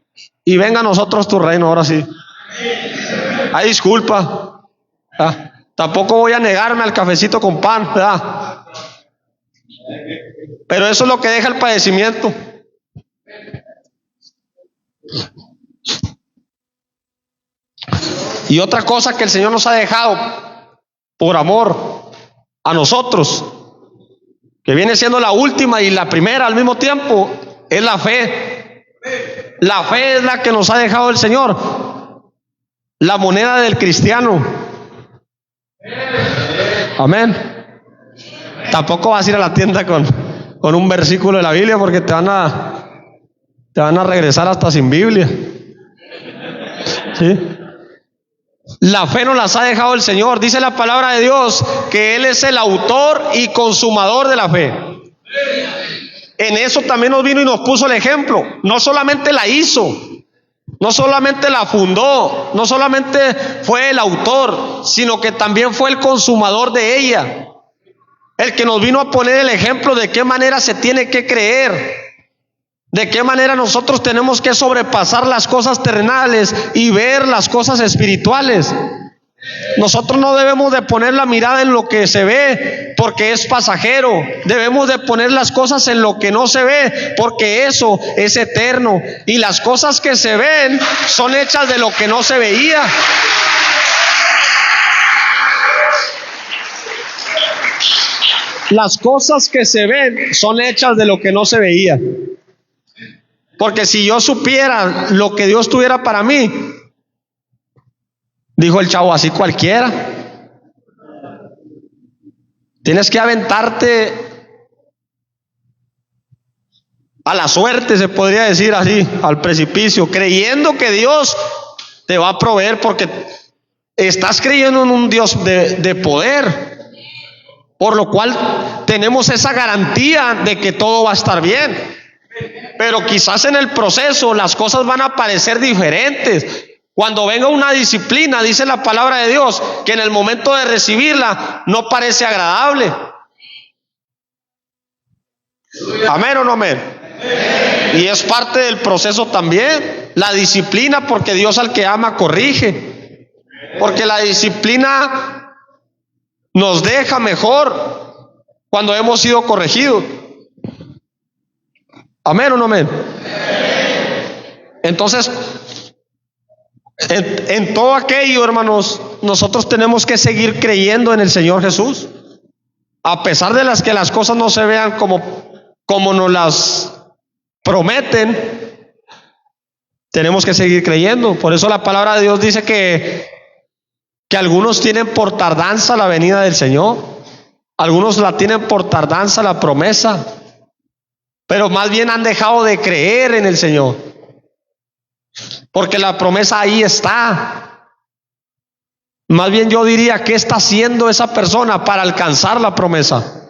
Speaker 1: y venga a nosotros tu reino, ahora sí. Ay, disculpa. Tampoco voy a negarme al cafecito con pan, ¿verdad? Pero eso es lo que deja el padecimiento. Y otra cosa que el Señor nos ha dejado por amor a nosotros, que viene siendo la última y la primera al mismo tiempo, es la fe. La fe es la que nos ha dejado el Señor, la moneda del cristiano. Amén. Tampoco vas a ir a la tienda con un versículo de la Biblia, porque te van a regresar hasta sin Biblia. ¿Sí? La fe nos las ha dejado el Señor. Dice la palabra de Dios que Él es el autor y consumador de la fe. En eso también nos vino y nos puso el ejemplo. No solamente la hizo, no solamente la fundó, no solamente fue el autor, sino que también fue el consumador de ella. El que nos vino a poner el ejemplo de qué manera se tiene que creer, de qué manera nosotros tenemos que sobrepasar las cosas terrenales y ver las cosas espirituales. Nosotros no debemos de poner la mirada en lo que se ve, porque es pasajero. Debemos de poner las cosas en lo que no se ve, porque eso es eterno. Y las cosas que se ven son hechas de lo que no se veía. Las cosas que se ven son hechas de lo que no se veía. Porque si yo supiera lo que Dios tuviera para mí, dijo el chavo, así cualquiera. Tienes que aventarte a la suerte, se podría decir así, al precipicio, creyendo que Dios te va a proveer, porque estás creyendo en un Dios de poder. Por lo cual tenemos esa garantía de que todo va a estar bien. Pero quizás en el proceso las cosas van a parecer diferentes. Cuando venga una disciplina, dice la palabra de Dios, que en el momento de recibirla no parece agradable. ¿Amén o no amén? Y es parte del proceso también, la disciplina, porque Dios al que ama corrige. Porque la disciplina nos deja mejor cuando hemos sido corregidos. ¿Amén o no amén? Entonces, en todo aquello, hermanos, nosotros tenemos que seguir creyendo en el Señor Jesús. A pesar de que las cosas no se vean como nos las prometen, tenemos que seguir creyendo. Por eso la palabra de Dios dice que algunos tienen por tardanza la venida del Señor, algunos la tienen por tardanza la promesa, pero más bien han dejado de creer en el Señor, porque la promesa ahí está. Más bien yo diría, ¿qué está haciendo esa persona para alcanzar la promesa?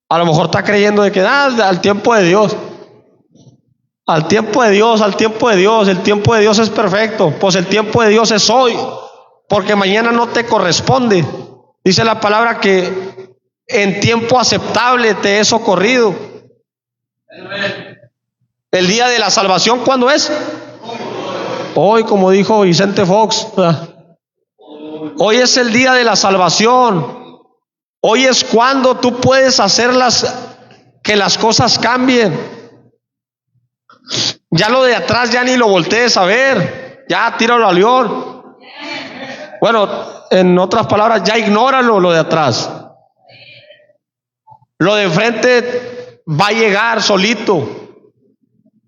Speaker 1: A lo mejor está creyendo de que al tiempo de Dios, al tiempo de Dios, al tiempo de Dios, el tiempo de Dios es perfecto, pues el tiempo de Dios es hoy, porque mañana no te corresponde. Dice la palabra que en tiempo aceptable te he socorrido. El día de la salvación, ¿cuándo es? Hoy, como dijo Vicente Fox, hoy es el día de la salvación. Hoy es cuando tú puedes hacer que las cosas cambien. Ya lo de atrás ya ni lo voltees a ver, ya tíralo al león. Bueno, en otras palabras, ya ignóralo lo de atrás. Lo de enfrente va a llegar solito.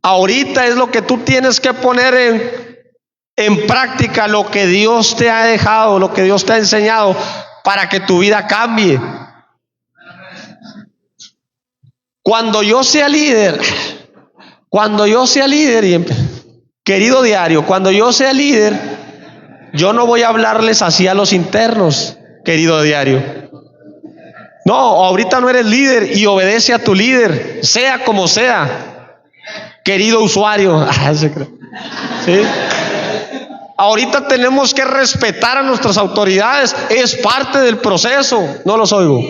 Speaker 1: Ahorita es lo que tú tienes que poner en práctica, lo que Dios te ha dejado, lo que Dios te ha enseñado, para que tu vida cambie. Cuando yo sea líder, querido diario, cuando yo sea líder, yo no voy a hablarles así a los internos, querido diario. No, ahorita no eres líder y obedece a tu líder, sea como sea, querido usuario. ¿Sí? Ahorita tenemos que respetar a nuestras autoridades, es parte del proceso. No los oigo.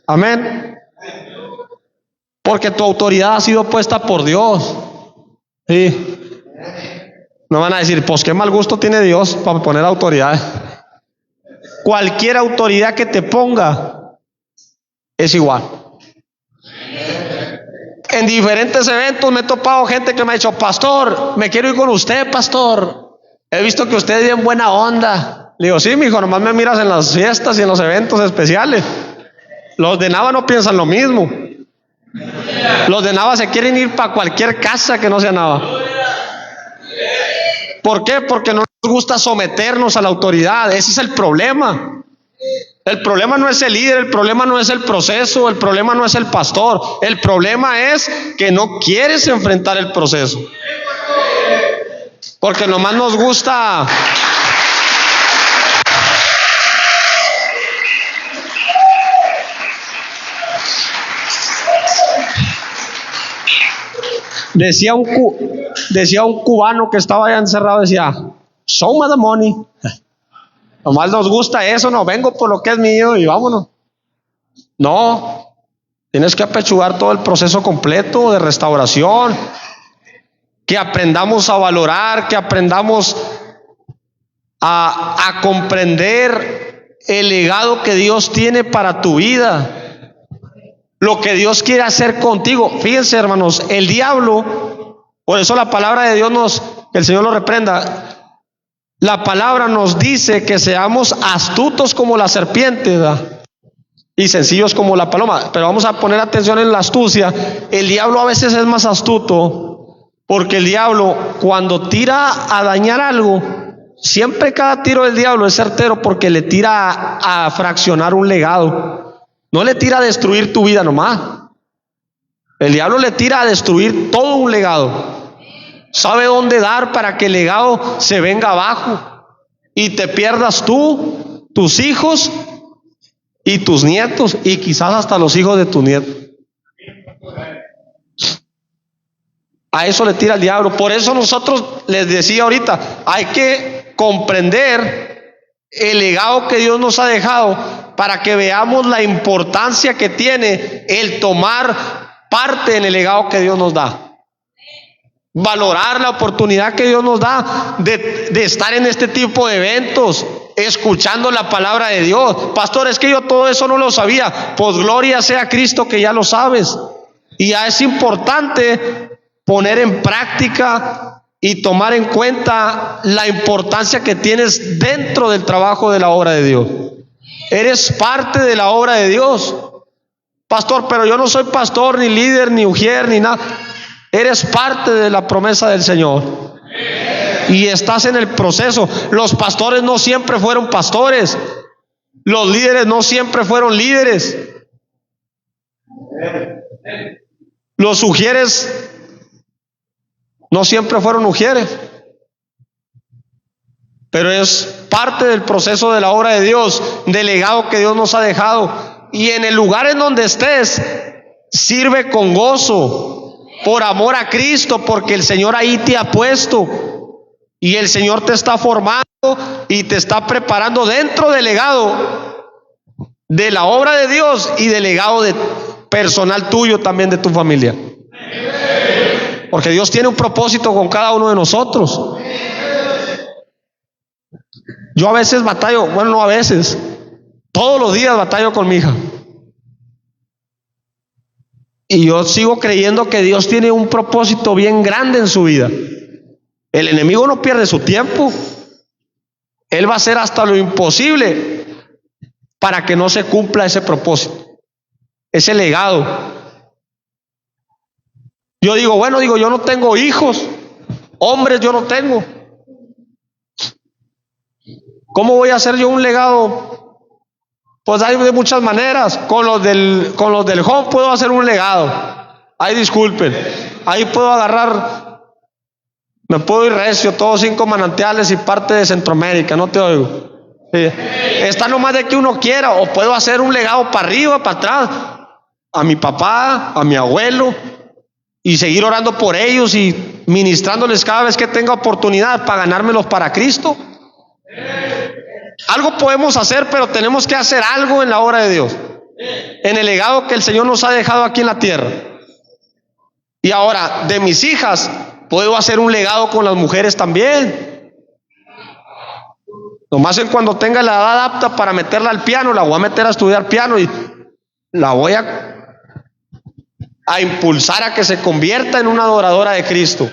Speaker 1: Amén. Porque tu autoridad ha sido puesta por Dios. Sí. No van a decir, pues qué mal gusto tiene Dios para poner autoridad. Cualquier autoridad que te ponga es igual. En diferentes eventos me he topado gente que me ha dicho, pastor, me quiero ir con usted, pastor. He visto que usted es bien buena onda. Le digo, sí, mijo, nomás me miras en las fiestas y en los eventos especiales. Los de Nava no piensan lo mismo. Los de Nava se quieren ir para cualquier casa que no sea Nava. ¿Por qué? Porque no nos gusta someternos a la autoridad. Ese es el problema. El problema no es el líder, el problema no es el proceso, el problema no es el pastor. El problema es que no quieres enfrentar el proceso. Porque nomás nos gusta. Decía un cubano que estaba allá encerrado, decía, show me the money. Nomás nos gusta eso, no, vengo por lo que es mío y vámonos. No, tienes que apechugar todo el proceso completo de restauración, que aprendamos a valorar, que aprendamos a comprender el legado que Dios tiene para tu vida, lo que Dios quiere hacer contigo. Fíjense, hermanos, el diablo, por eso la palabra de Dios que el Señor lo reprenda, la palabra nos dice que seamos astutos como la serpiente, ¿verdad? Y sencillos como la paloma. Pero vamos a poner atención en la astucia. El diablo a veces es más astuto, porque el diablo, cuando tira a dañar algo, siempre cada tiro del diablo es certero, porque le tira a fraccionar un legado. No le tira a destruir tu vida nomás. El diablo le tira a destruir todo un legado. Sabe dónde dar para que el legado se venga abajo y te pierdas tú, tus hijos y tus nietos, y quizás hasta los hijos de tus nietos. A eso le tira el diablo. Por eso nosotros, les decía ahorita, hay que comprender el legado que Dios nos ha dejado para que veamos la importancia que tiene el tomar parte en el legado que Dios nos da. Valorar la oportunidad que Dios nos da de estar en este tipo de eventos, escuchando la palabra de Dios. Pastor, es que yo todo eso no lo sabía. Pues gloria sea a Cristo que ya lo sabes. Y ya es importante poner en práctica y tomar en cuenta la importancia que tienes dentro del trabajo de la obra de Dios. Eres parte de la obra de Dios. Pastor, pero yo no soy pastor, ni líder, ni ujier, ni nada. Eres parte de la promesa del Señor y estás en el proceso. Los pastores no siempre fueron pastores. Los líderes no siempre fueron líderes. Los ujieres no siempre fueron ujieres. Pero es parte del proceso de la obra de Dios, del legado que Dios nos ha dejado. Y en el lugar en donde estés, sirve con gozo, por amor a Cristo, porque el Señor ahí te ha puesto y el Señor te está formando y te está preparando dentro del legado de la obra de Dios y del legado personal tuyo también, de tu familia, porque Dios tiene un propósito con cada uno de nosotros. Yo a veces batallo, bueno, no a veces, todos los días batallo con mi hija. Y yo sigo creyendo que Dios tiene un propósito bien grande en su vida. El enemigo no pierde su tiempo. Él va a hacer hasta lo imposible para que no se cumpla ese propósito, ese legado. Yo digo, bueno, yo no tengo hijos, hombres yo no tengo. ¿Cómo voy a hacer yo un legado? Pues hay de muchas maneras. Con los del home puedo hacer un legado. Ay, disculpen. Ahí puedo agarrar, me puedo ir recio, todos 5 manantiales y parte de Centroamérica, no te oigo. Sí. Está nomás de que uno quiera, o puedo hacer un legado para arriba, para atrás, a mi papá, a mi abuelo, y seguir orando por ellos y ministrándoles cada vez que tenga oportunidad para ganármelos para Cristo. Algo podemos hacer, pero tenemos que hacer algo en la obra de Dios, en el legado que el Señor nos ha dejado aquí en la tierra. Y ahora, de mis hijas, Puedo hacer un legado con las mujeres también. Nomás en cuando tenga la edad apta para meterla al piano, la voy a meter a estudiar piano y la voy a impulsar a que se convierta en una adoradora de Cristo.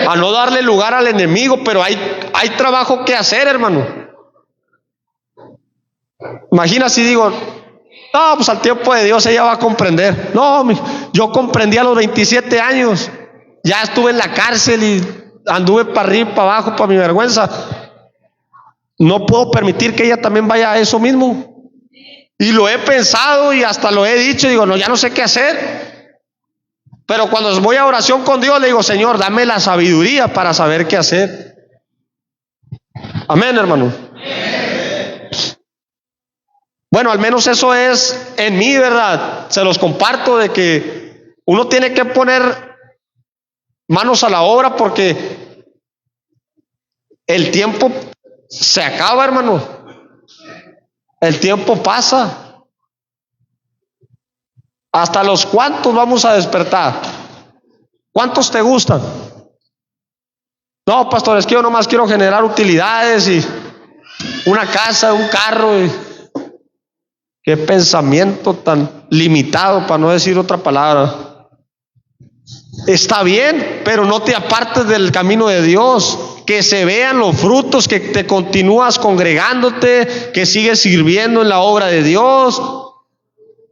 Speaker 1: A no darle lugar al enemigo, pero hay trabajo que hacer, hermano. Imagina si digo, no, pues al tiempo de Dios ella va a comprender. No, yo comprendí a los 27 años. Ya estuve en la cárcel y anduve para arriba y para abajo para mi vergüenza. No puedo permitir que ella también vaya a eso mismo. Y lo he pensado y hasta lo he dicho. Digo, no, ya no sé qué hacer. Pero cuando voy a oración con Dios, le digo, Señor, dame la sabiduría para saber qué hacer. Amén, hermano. Bueno, al menos eso es en mí, ¿verdad? Se los comparto de que uno tiene que poner manos a la obra porque el tiempo se acaba, hermano. El tiempo pasa. ¿Hasta los cuántos vamos a despertar? ¿Cuántos te gustan? No, pastor, es que yo nomás quiero generar utilidades y una casa, un carro. Qué pensamiento tan limitado, para no decir otra palabra. Está bien, pero no te apartes del camino de Dios. Que se vean los frutos, que te continúas congregándote, que sigues sirviendo en la obra de Dios.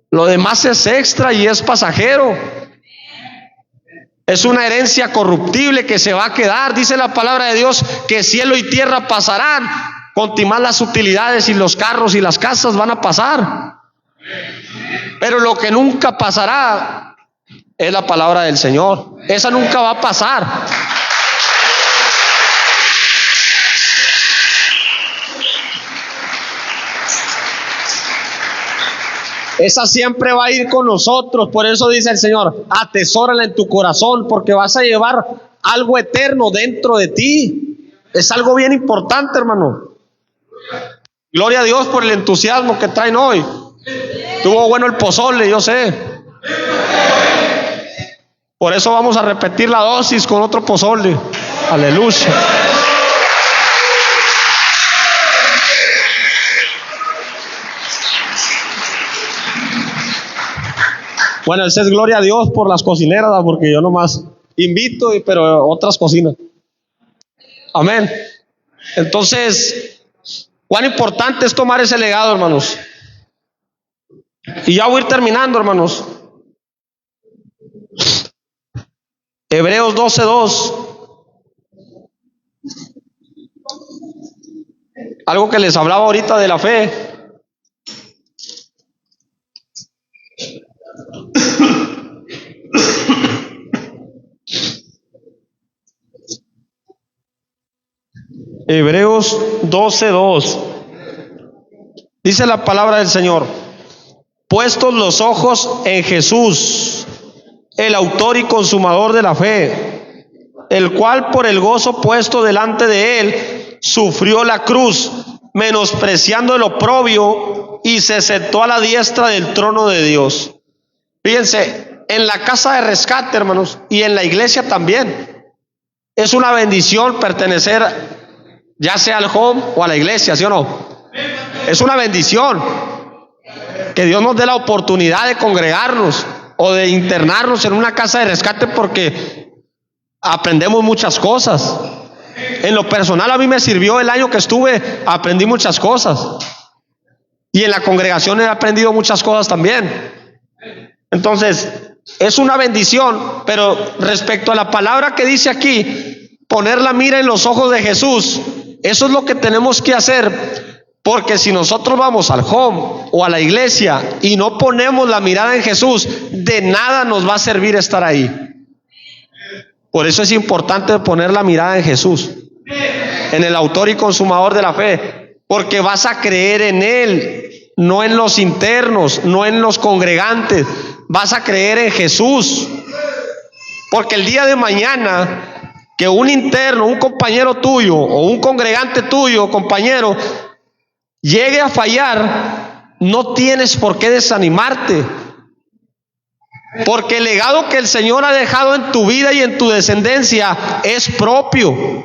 Speaker 1: Lo demás es extra y es pasajero. Es una herencia corruptible que se va a quedar. Dice la palabra de Dios que cielo y tierra pasarán, continuar las utilidades y los carros y las casas van a pasar. Pero lo que nunca pasará es la palabra del Señor. Esa nunca va a pasar. Esa siempre va a ir con nosotros. Por eso dice el Señor, atesórala en tu corazón, porque vas a llevar algo eterno dentro de ti. Es algo bien importante, hermano. Gloria a Dios por el entusiasmo que traen hoy. Estuvo bueno el pozole, yo sé. Por eso vamos a repetir la dosis con otro pozole. Aleluya. Bueno, esa es gloria a Dios por las cocineras, porque yo nomás invito, pero otras cocinan. Amén. Entonces, cuán importante es tomar ese legado, hermanos. Y ya voy a ir terminando, hermanos. Hebreos 12:2. Algo que les hablaba ahorita de la fe. Hebreos 12:2. Dice la palabra del Señor: puestos los ojos en Jesús, el autor y consumador de la fe, el cual por el gozo puesto delante de él sufrió la cruz, menospreciando el oprobio, y se sentó a la diestra del trono de Dios. Fíjense, en la casa de rescate, hermanos, y en la iglesia también, es una bendición pertenecer ya sea al home o a la iglesia, ¿sí o no? Es una bendición que Dios nos dé la oportunidad de congregarnos o de internarnos en una casa de rescate, porque aprendemos muchas cosas. En lo personal a mí me sirvió el año que estuve, aprendí muchas cosas, y en la congregación he aprendido muchas cosas también. Entonces es una bendición. Pero respecto a la palabra que dice aquí, poner la mira en los ojos de Jesús, eso es lo que tenemos que hacer. Porque si nosotros vamos al home o a la iglesia y no ponemos la mirada en Jesús, de nada nos va a servir estar ahí. Por eso es importante poner la mirada en Jesús, en el autor y consumador de la fe, porque vas a creer en Él, no en los internos, no en los congregantes. Vas a creer en Jesús, porque el día de mañana que un interno, un compañero tuyo o un congregante tuyo, compañero, llegue a fallar, no tienes por qué desanimarte. Porque el legado que el Señor ha dejado en tu vida y en tu descendencia es propio,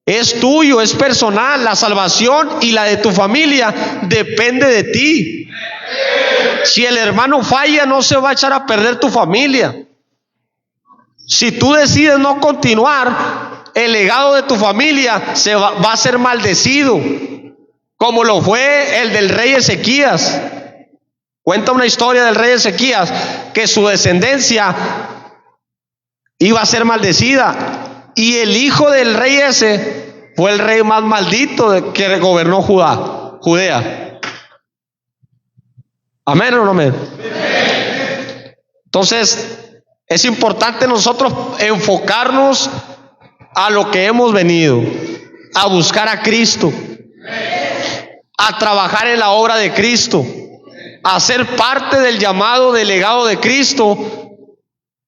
Speaker 1: es tuyo, es personal. La salvación y la de tu familia depende de ti. Si el hermano falla, no se va a echar a perder tu familia. Si tú decides no continuar, el legado de tu familia va a ser maldecido, como lo fue el del rey Ezequías. Cuenta una historia del rey Ezequías que su descendencia iba a ser maldecida, y el hijo del rey ese fue el rey más maldito que gobernó Judea. ¿Amén o no amén? Entonces es importante nosotros enfocarnos a lo que hemos venido, a buscar a Cristo, a trabajar en la obra de Cristo, a ser parte del llamado, del legado de Cristo,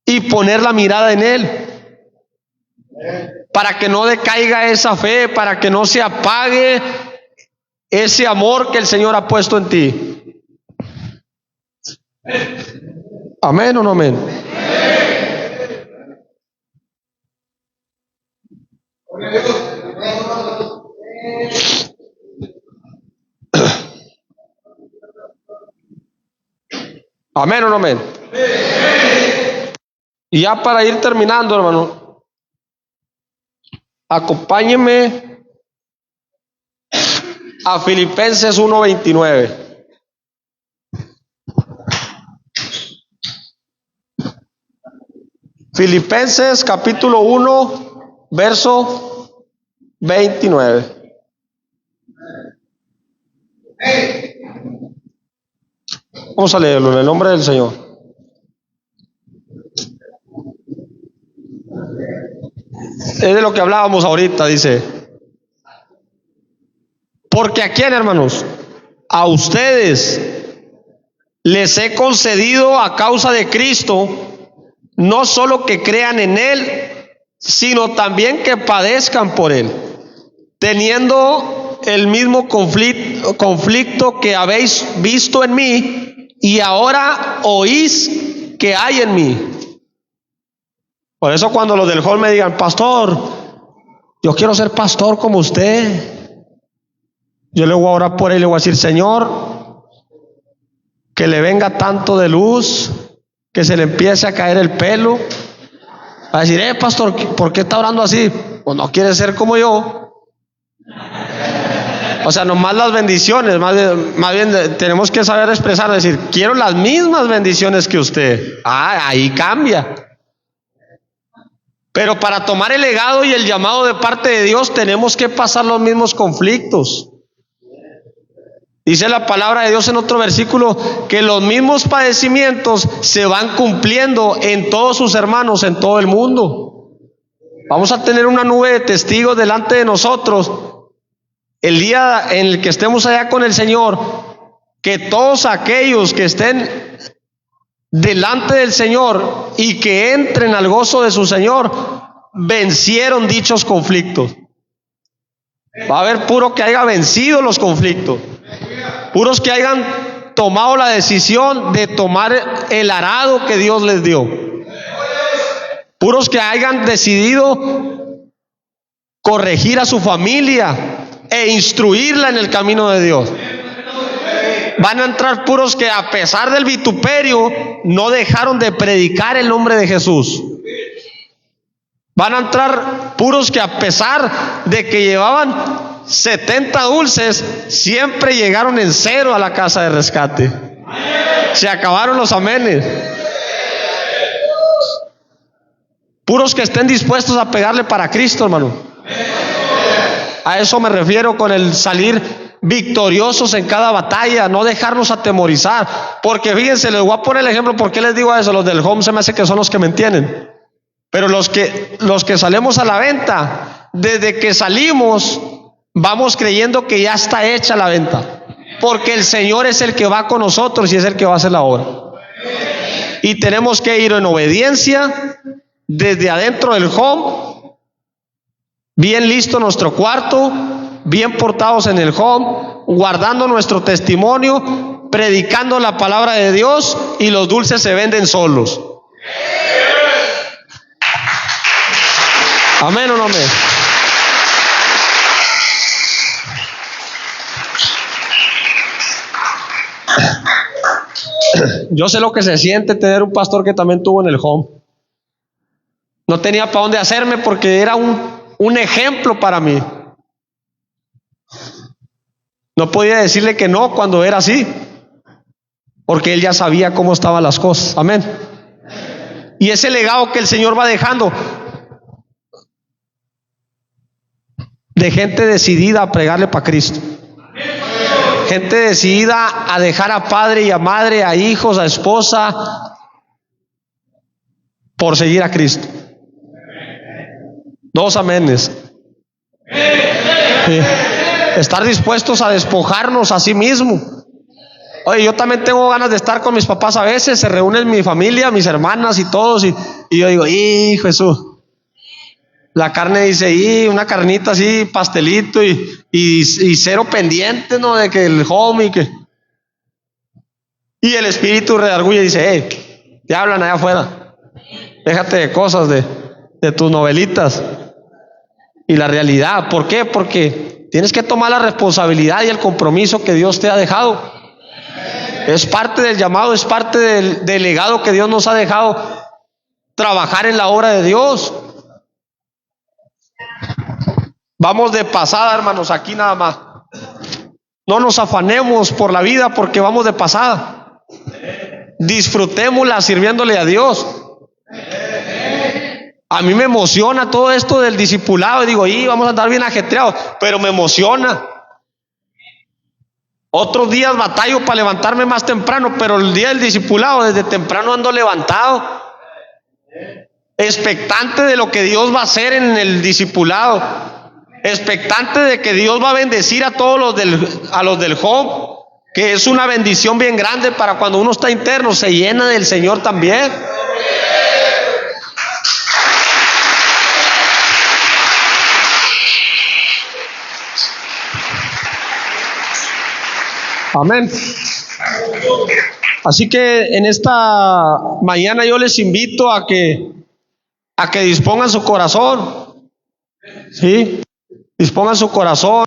Speaker 1: y poner la mirada en Él, para que no decaiga esa fe, para que no se apague ese amor que el Señor ha puesto en ti. ¿Amén o no amén? ¿Amén o no amén? Y ya para ir terminando, hermano, acompáñenme a Filipenses 1:29. Filipenses capítulo 1, verso 29. Vamos a leerlo en el nombre del Señor. Es de lo que hablábamos ahorita, dice. Porque a quién, hermanos, a ustedes les he concedido a causa de Cristo, no solo que crean en Él, sino también que padezcan por Él, teniendo el mismo conflicto que habéis visto en mí y ahora oís que hay en mí. Por eso cuando los del hall me digan: pastor, yo quiero ser pastor como usted, yo le voy a orar por él y le voy a decir: Señor, que le venga tanto de luz, que se le empiece a caer el pelo. Va a decir: pastor, ¿por qué está orando así? Pues no quiere ser como yo. O sea, nomás las bendiciones, más bien tenemos que saber expresar, decir: quiero las mismas bendiciones que usted. Ahí cambia. Pero para tomar el legado y el llamado de parte de Dios tenemos que pasar los mismos conflictos. Dice la palabra de Dios en otro versículo que los mismos padecimientos se van cumpliendo en todos sus hermanos en todo el mundo. Vamos a tener una nube de testigos delante de nosotros el día en el que estemos allá con el Señor, que todos aquellos que estén delante del Señor y que entren al gozo de su Señor vencieron dichos conflictos. Va a haber puro que haya vencido los conflictos, puros que hayan tomado la decisión de tomar el arado que Dios les dio, puros que hayan decidido corregir a su familia e instruirla en el camino de Dios. Van a entrar puros que, a pesar del vituperio, no dejaron de predicar el nombre de Jesús. Van a entrar puros que, a pesar de que llevaban 70 dulces, siempre llegaron en cero a la casa de rescate. Se acabaron los amenes. Puros que estén dispuestos a pegarle para Cristo, hermano. A eso me refiero con el salir victoriosos en cada batalla, no dejarnos atemorizar. Porque fíjense, les voy a poner el ejemplo. ¿Por qué les digo eso? Los del home se me hace que son los que me entienden. Pero los que salimos a la venta, desde que salimos vamos creyendo que ya está hecha la venta, porque el Señor es el que va con nosotros y es el que va a hacer la obra. Y tenemos que ir en obediencia desde adentro del home, bien listo nuestro cuarto, bien portados en el home, guardando nuestro testimonio, predicando la palabra de Dios, y los dulces se venden solos. ¿Amén o no amén? Yo sé lo que se siente tener un pastor que también tuvo en el home. No tenía para dónde hacerme porque era un ejemplo para mí. No podía decirle que no cuando era así, porque él ya sabía cómo estaban las cosas. Amén. Y ese legado que el Señor va dejando de gente decidida a pregarle para Cristo, gente decidida a dejar a padre y a madre, a hijos, a esposa, por seguir a Cristo. Dos amenes. Sí. Estar dispuestos a despojarnos a sí mismo. Oye, yo también tengo ganas de estar con mis papás a veces. Se reúnen mi familia, mis hermanas y todos, y yo digo, ¡y Jesús! La carne dice, una carnita así, pastelito, y cero pendiente, ¿no? De que el home y que... Y el espíritu redarguye y dice, te hablan allá afuera. Déjate de cosas, de tus novelitas. Y la realidad, ¿por qué? Porque tienes que tomar la responsabilidad y el compromiso que Dios te ha dejado. Es parte del llamado, es parte del legado que Dios nos ha dejado, trabajar en la obra de Dios. Vamos de pasada, hermanos, aquí nada más. No nos afanemos por la vida porque vamos de pasada. Disfrutémosla sirviéndole a Dios. A mí me emociona todo esto del discipulado. Y digo, vamos a andar bien ajetreados, pero me emociona. Otros días batallo para levantarme más temprano, pero el día del discipulado, desde temprano ando levantado, expectante de lo que Dios va a hacer en el discipulado, expectante de que Dios va a bendecir a todos los del home, que es una bendición bien grande para cuando uno está interno, se llena del Señor también. Amén. Así que en esta mañana yo les invito a que dispongan su corazón. ¿Sí? Dispongan su corazón.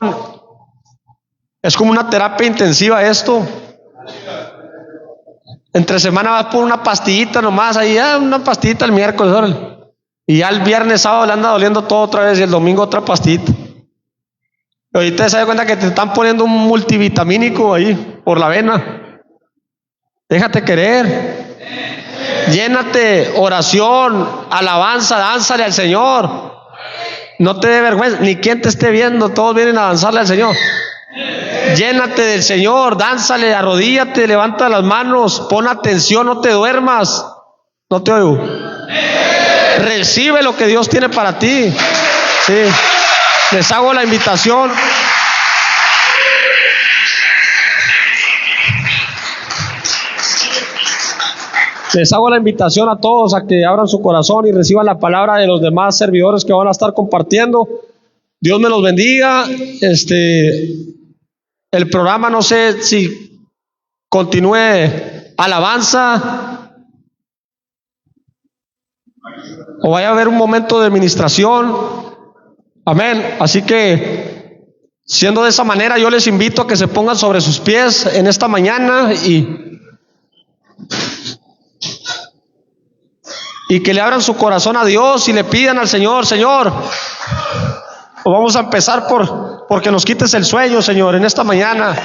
Speaker 1: Es como una terapia intensiva esto. Entre semana vas por una pastillita nomás, ahí una pastillita el miércoles, órale. Y ya el viernes, sábado le anda doliendo todo otra vez y el domingo otra pastillita. Ahorita se da cuenta que te están poniendo un multivitamínico ahí por la vena. Déjate querer. Llénate, oración, alabanza, dánzale al Señor. No te dé vergüenza, ni quien te esté viendo, todos vienen a danzarle al Señor. Llénate del Señor, dánzale, arrodíllate, levanta las manos, pon atención, no te duermas. No te oigo. Recibe lo que Dios tiene para ti. Sí. Les hago la invitación. Les hago la invitación a todos a que abran su corazón y reciban la palabra de los demás servidores que van a estar compartiendo. Dios me los bendiga. El programa, no sé si continúe alabanza o vaya a haber un momento de administración. Amén. Así que, siendo de esa manera, yo les invito a que se pongan sobre sus pies en esta mañana y que le abran su corazón a Dios y le pidan al Señor, Señor, vamos a empezar porque nos quites el sueño, Señor, en esta mañana.